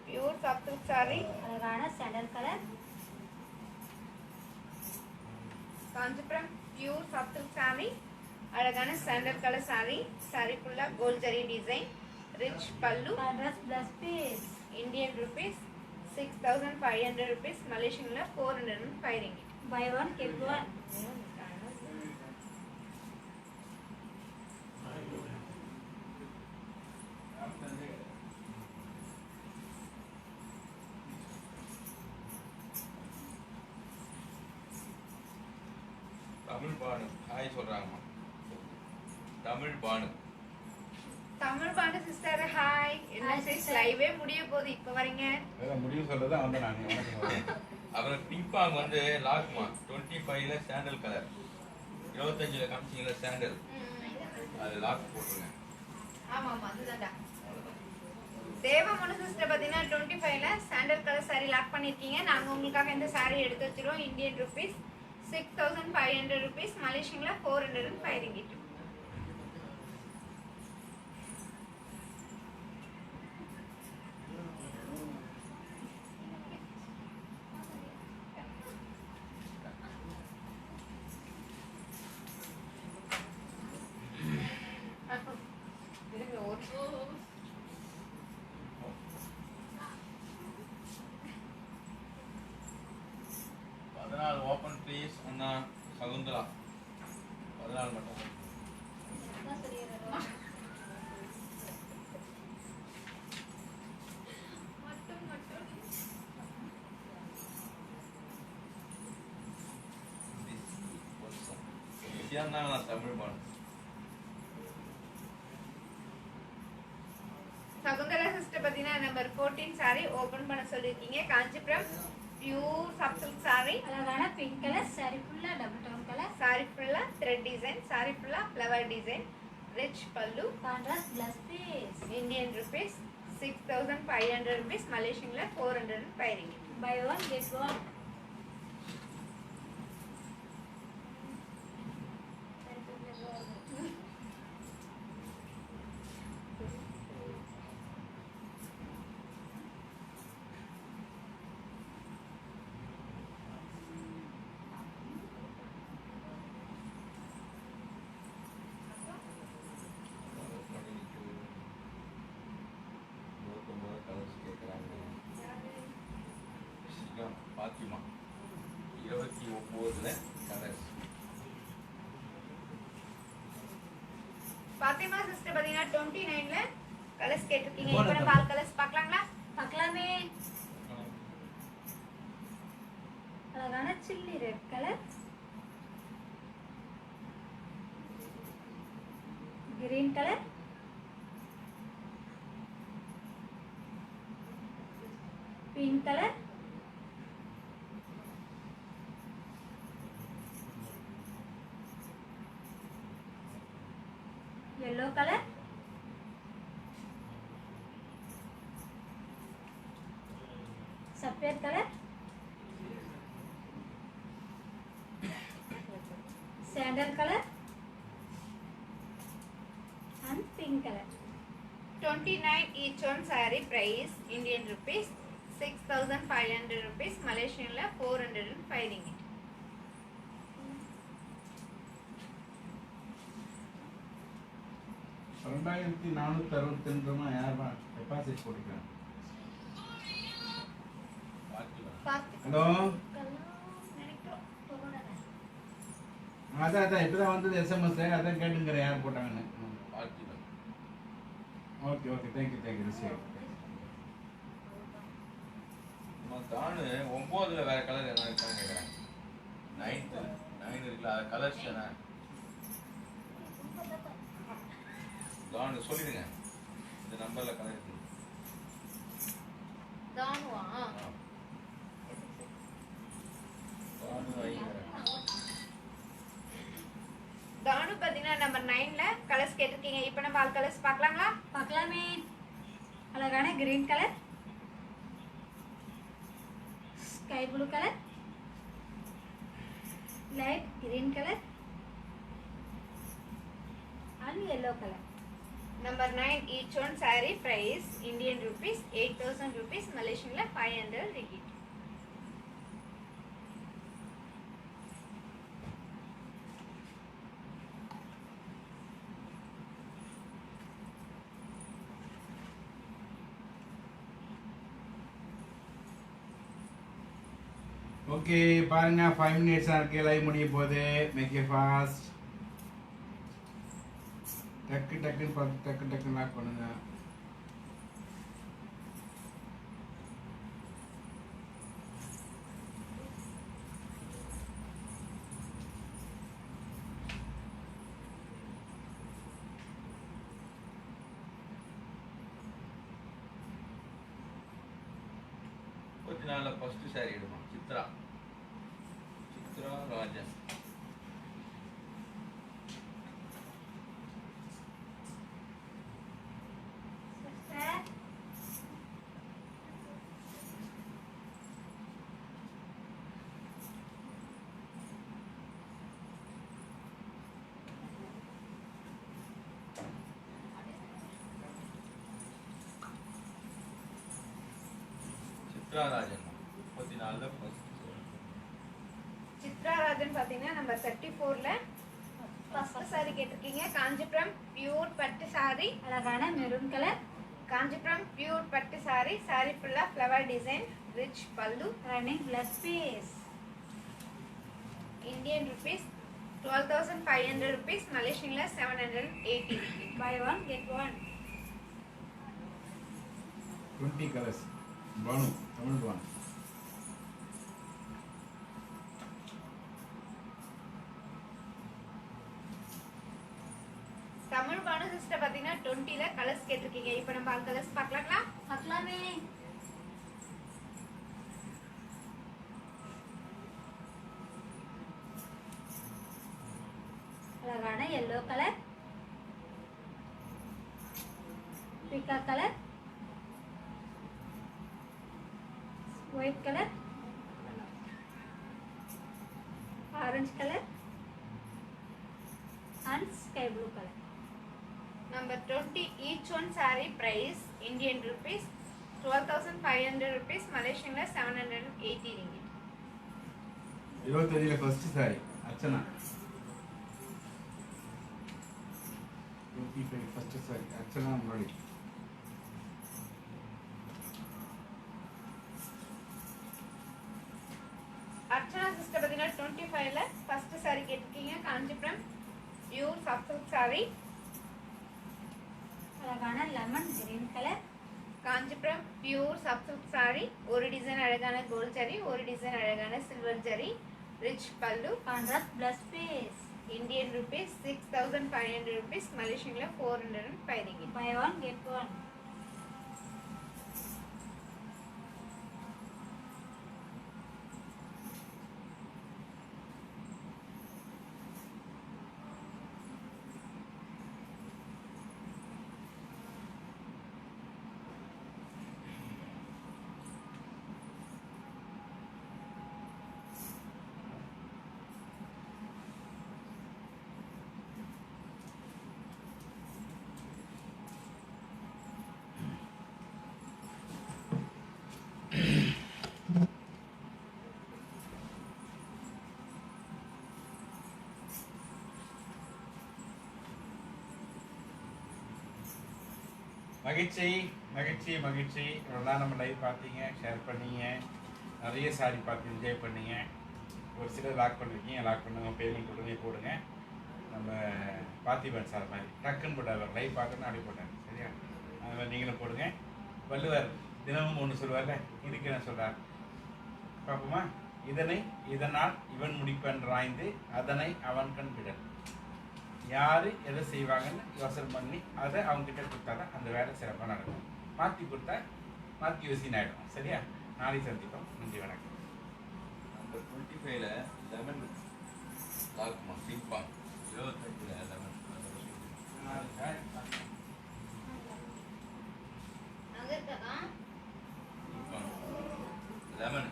pure soft silk sorry. அழகான sandal colour. Kanchipuram pure soft silk sorry. அழகான சாண்டல் கலர் சாரி. சாரி ஃபுல்லா கோல்ட் ஜரி டிசைன். ரிச் பல்லு. Contrast plus piece. Indian rupees 6,500 rupees. மலேசியன்ல 405 ringgit. Buy one get one. Tamil Banu hi சொல்றாங்கம்மா. Tamil Banu Tamil bond sister hi. என்ன Hi, sis sister. லைவே முடிய போகுது. இப்ப வரீங்க. அதான் முடிவு சொல்லதான் வந்தேன் நான். வணக்கம். அப்புறம் பிங்பாங் வந்து லாக்மா 25ல சாண்டல் கலர். 25ல காமிச்சிங்கல சாண்டல் அது லாக் போட்டுருங்க. ஆமா ஆமா அதுதான்டா. தேவமனு சிஸ்டர் பாத்தீங்கன்னா 25ல சாண்டல் கலர் saree லாக் பண்ணிருக்கீங்க. நாங்க உங்களுக்காக இந்த saree எடுத்து வச்சிரோம். Indian rupees 6,500 rupees. மலேசியன்ல 405 ringgit. ஓபன் ப்ளீஸ் அண்ணா சகுந்தலா 14 மட்டும். அதான் சொல்லிடுறோம். இருந்தாங்க தமிழ் பாடம். சகுந்தலா சிஸ்டர் பாத்தீங்கன்னா நம்பர் 14 saree ஓபன் பண்ண சொல்லிருக்கீங்க. Kanchipuram pure soft silk saree. அழகான பிங்க் கலர் சாரி ஃபுல்லா டபுள் டோன் கலர். saree ஃபுல்லா த்ரெட் டிசைன். saree ஃபுல்லா ஃப்ளவர் டிசைன். ரிச் பல்லு. Contrast plus piece. Indian rupees 6,500 rupees. மலேசியன்ல 405 ringgit. Buy one get one. வணக்கம் Fathima. 29 colours. Fathima sister பாத்தீங்கன்னா 29ல கலர்ஸ் கேட்டிருக்கீங்க. இப்போ நம்ம ஆல் கலர்ஸ் பார்க்கலாங்களா? பார்க்கலாமே. அழகான chilli red colour, green colour, pink colour, yellow colour, सफेद colour, sandal colour and pink color. 29 each one saree price Indian rupees 6500 rupees, Malaysian la 405 ringgit. ரெண்டாயிரத்தி 462 யாருமா டெபாசிட் போட்டுக்கிறாங்க? ஹலோ, அதான் இப்பதான் வந்தது SMS, அதான் கேட்டுங்கிற யார் போட்டாங்கன்னு. Okay okay, thank you receive. தானு 9ல வேற கலர் என்ன இருக்கான்னு கேட்குறேன். 9 இருக்குல்ல, அது கலர்ஸ் என்ன தானு சொல்லிடுங்க. இந்த நம்பர்ல கலர் இருக்கு. தானுவா? தானு பாத்தீங்கன்னா நம்பர் 9ல கலர்ஸ் கேட்டிருக்கீங்க. இப்போ நம்ம ஆல் கலர்ஸ் பார்க்கலாங்களா? பார்க்கலாமே. அழகான green colour, sky blue colour, light green colour and yellow color. Number 9 each one saree price Indian rupees 8000 rupees, Malaysian la 500 ringgit. Okay பாருங்க, 5 minutes இருக்கு, லைவ் முடிய போகுது. Make it fast. டக்குன்னு பார்த்து டக்கு லாக் பண்ணுங்க. கொஞ்ச நாள்ல ஃபர்ஸ்ட் சாரி எடுமா. சித்ரா ராஜன். சித்ராராஜன் 34ல சித்ராராஜன் பாத்தீங்கன்னா நம்பர் 34ல ஃபர்ஸ்ட் saree கேட்டிருக்கீங்க. காஞ்சிபுரம் பியூர் பட்டு saree, அழகான மெரூன் கலர், காஞ்சிபுரம் பியூர் பட்டு saree, saree ஃபுல்லா flower design, rich pallu, running plus piece. Indian rupees 12500 rupees, Malaysian la 780 ringgit. Buy one get one. 20 colors. Banu, Tamil Banu. Tamil Banu sister பாத்தீங்கன்னா 20ல கலர்ஸ் கேட்டிருக்கீங்க. இப்போ நம்ம ஆல் கலர்ஸ் பார்க்கலாங்களா? பார்க்கலாமே. அழகான yellow கலர், பிகா colour, white colour, orange colour and sky blue color. Number 20 each one saree price Indian rupees 12500 rupees, Malaysian la 780 ringgit. 25ல first sari Archana. 25 first sari Archana Murali. Archana sister பார்த்தீங்கன்னா 25ல ஃபர்ஸ்ட் saree கேட்டிருக்கீங்க. Kanchipuram pure soft silk saree. அழகான lemon green colour. Kanchipuram pure soft silk saree. ஒரு design அழகான gold zari, ஒரு design அழகான silver zari. Rich பல்லு. Contrast plus piece. Indian rupees 6,500 rupees. மலேசியன்ல 405 ringgit. Buy one get one. மகிழ்ச்சி மகிழ்ச்சி மகிழ்ச்சி. இவ்வளோ தான் நம்ம லைவ் பார்த்தீங்க, ஷேர் பண்ணீங்க, நிறைய சாரி பார்த்து என்ஜாய் பண்ணீங்க. ஒரு சிலர் லாக் பண்ணிருக்கீங்க, லாக் பண்ணுங்க, பேமெண்ட் உடனே போடுங்க. நம்ம பார்த்திபன் சார் மாதிரி டக்குன்னு போட்டார், லைவ் பார்க்கணும் அப்படி போட்டார். சரியா? அது மாதிரி நீங்களும் போடுங்க. வள்ளுவர் தினமும் ஒன்று சொல்லுவார்ல, இதுக்கு என்ன சொல்கிறார் பார்ப்போமா? இதனால் இவன் முடிப்பென்றாய்ந்து அதனை அவன் கண் விடல். யார் எதை செய்வாங்கன்னு யோசனை பண்ணி அதை அவங்ககிட்ட கொடுத்தா தான் அந்த வேலை சிறப்பாக நடக்கும். மாற்றி கொடுத்தா மாற்றி யோசின்னு ஆகிடும். சரியா? நாளை சந்திப்போம். நன்றி, வணக்கம். நம்பர் 25ல லெமன் லாக்மா சிம்பாங் 25ல லெமன் அங்க இருக்கா? சிம்பாங் லெமன்.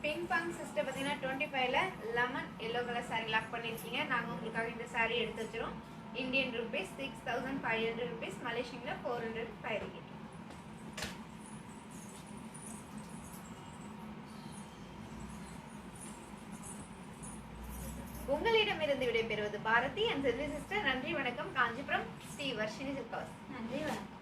பிங்க் பாங் சிஸ்டர் பார்த்தீங்கன்னா 25ல lemon yellow colour saree lock பண்ணியிருக்கீங்க. நாங்கள் உங்களுக்காக இந்த saree எடுத்து வச்சிரும். Indian rupees 6,500 rupees. மலேசியன்ல 405 ringgit. உங்களிடமிருந்து விடைபெறுவது பாரதி அண்ட் சிஸ்டர். நன்றி, வணக்கம். Kanchipuram Sri Varshini silk house. நன்றி வணக்கம்.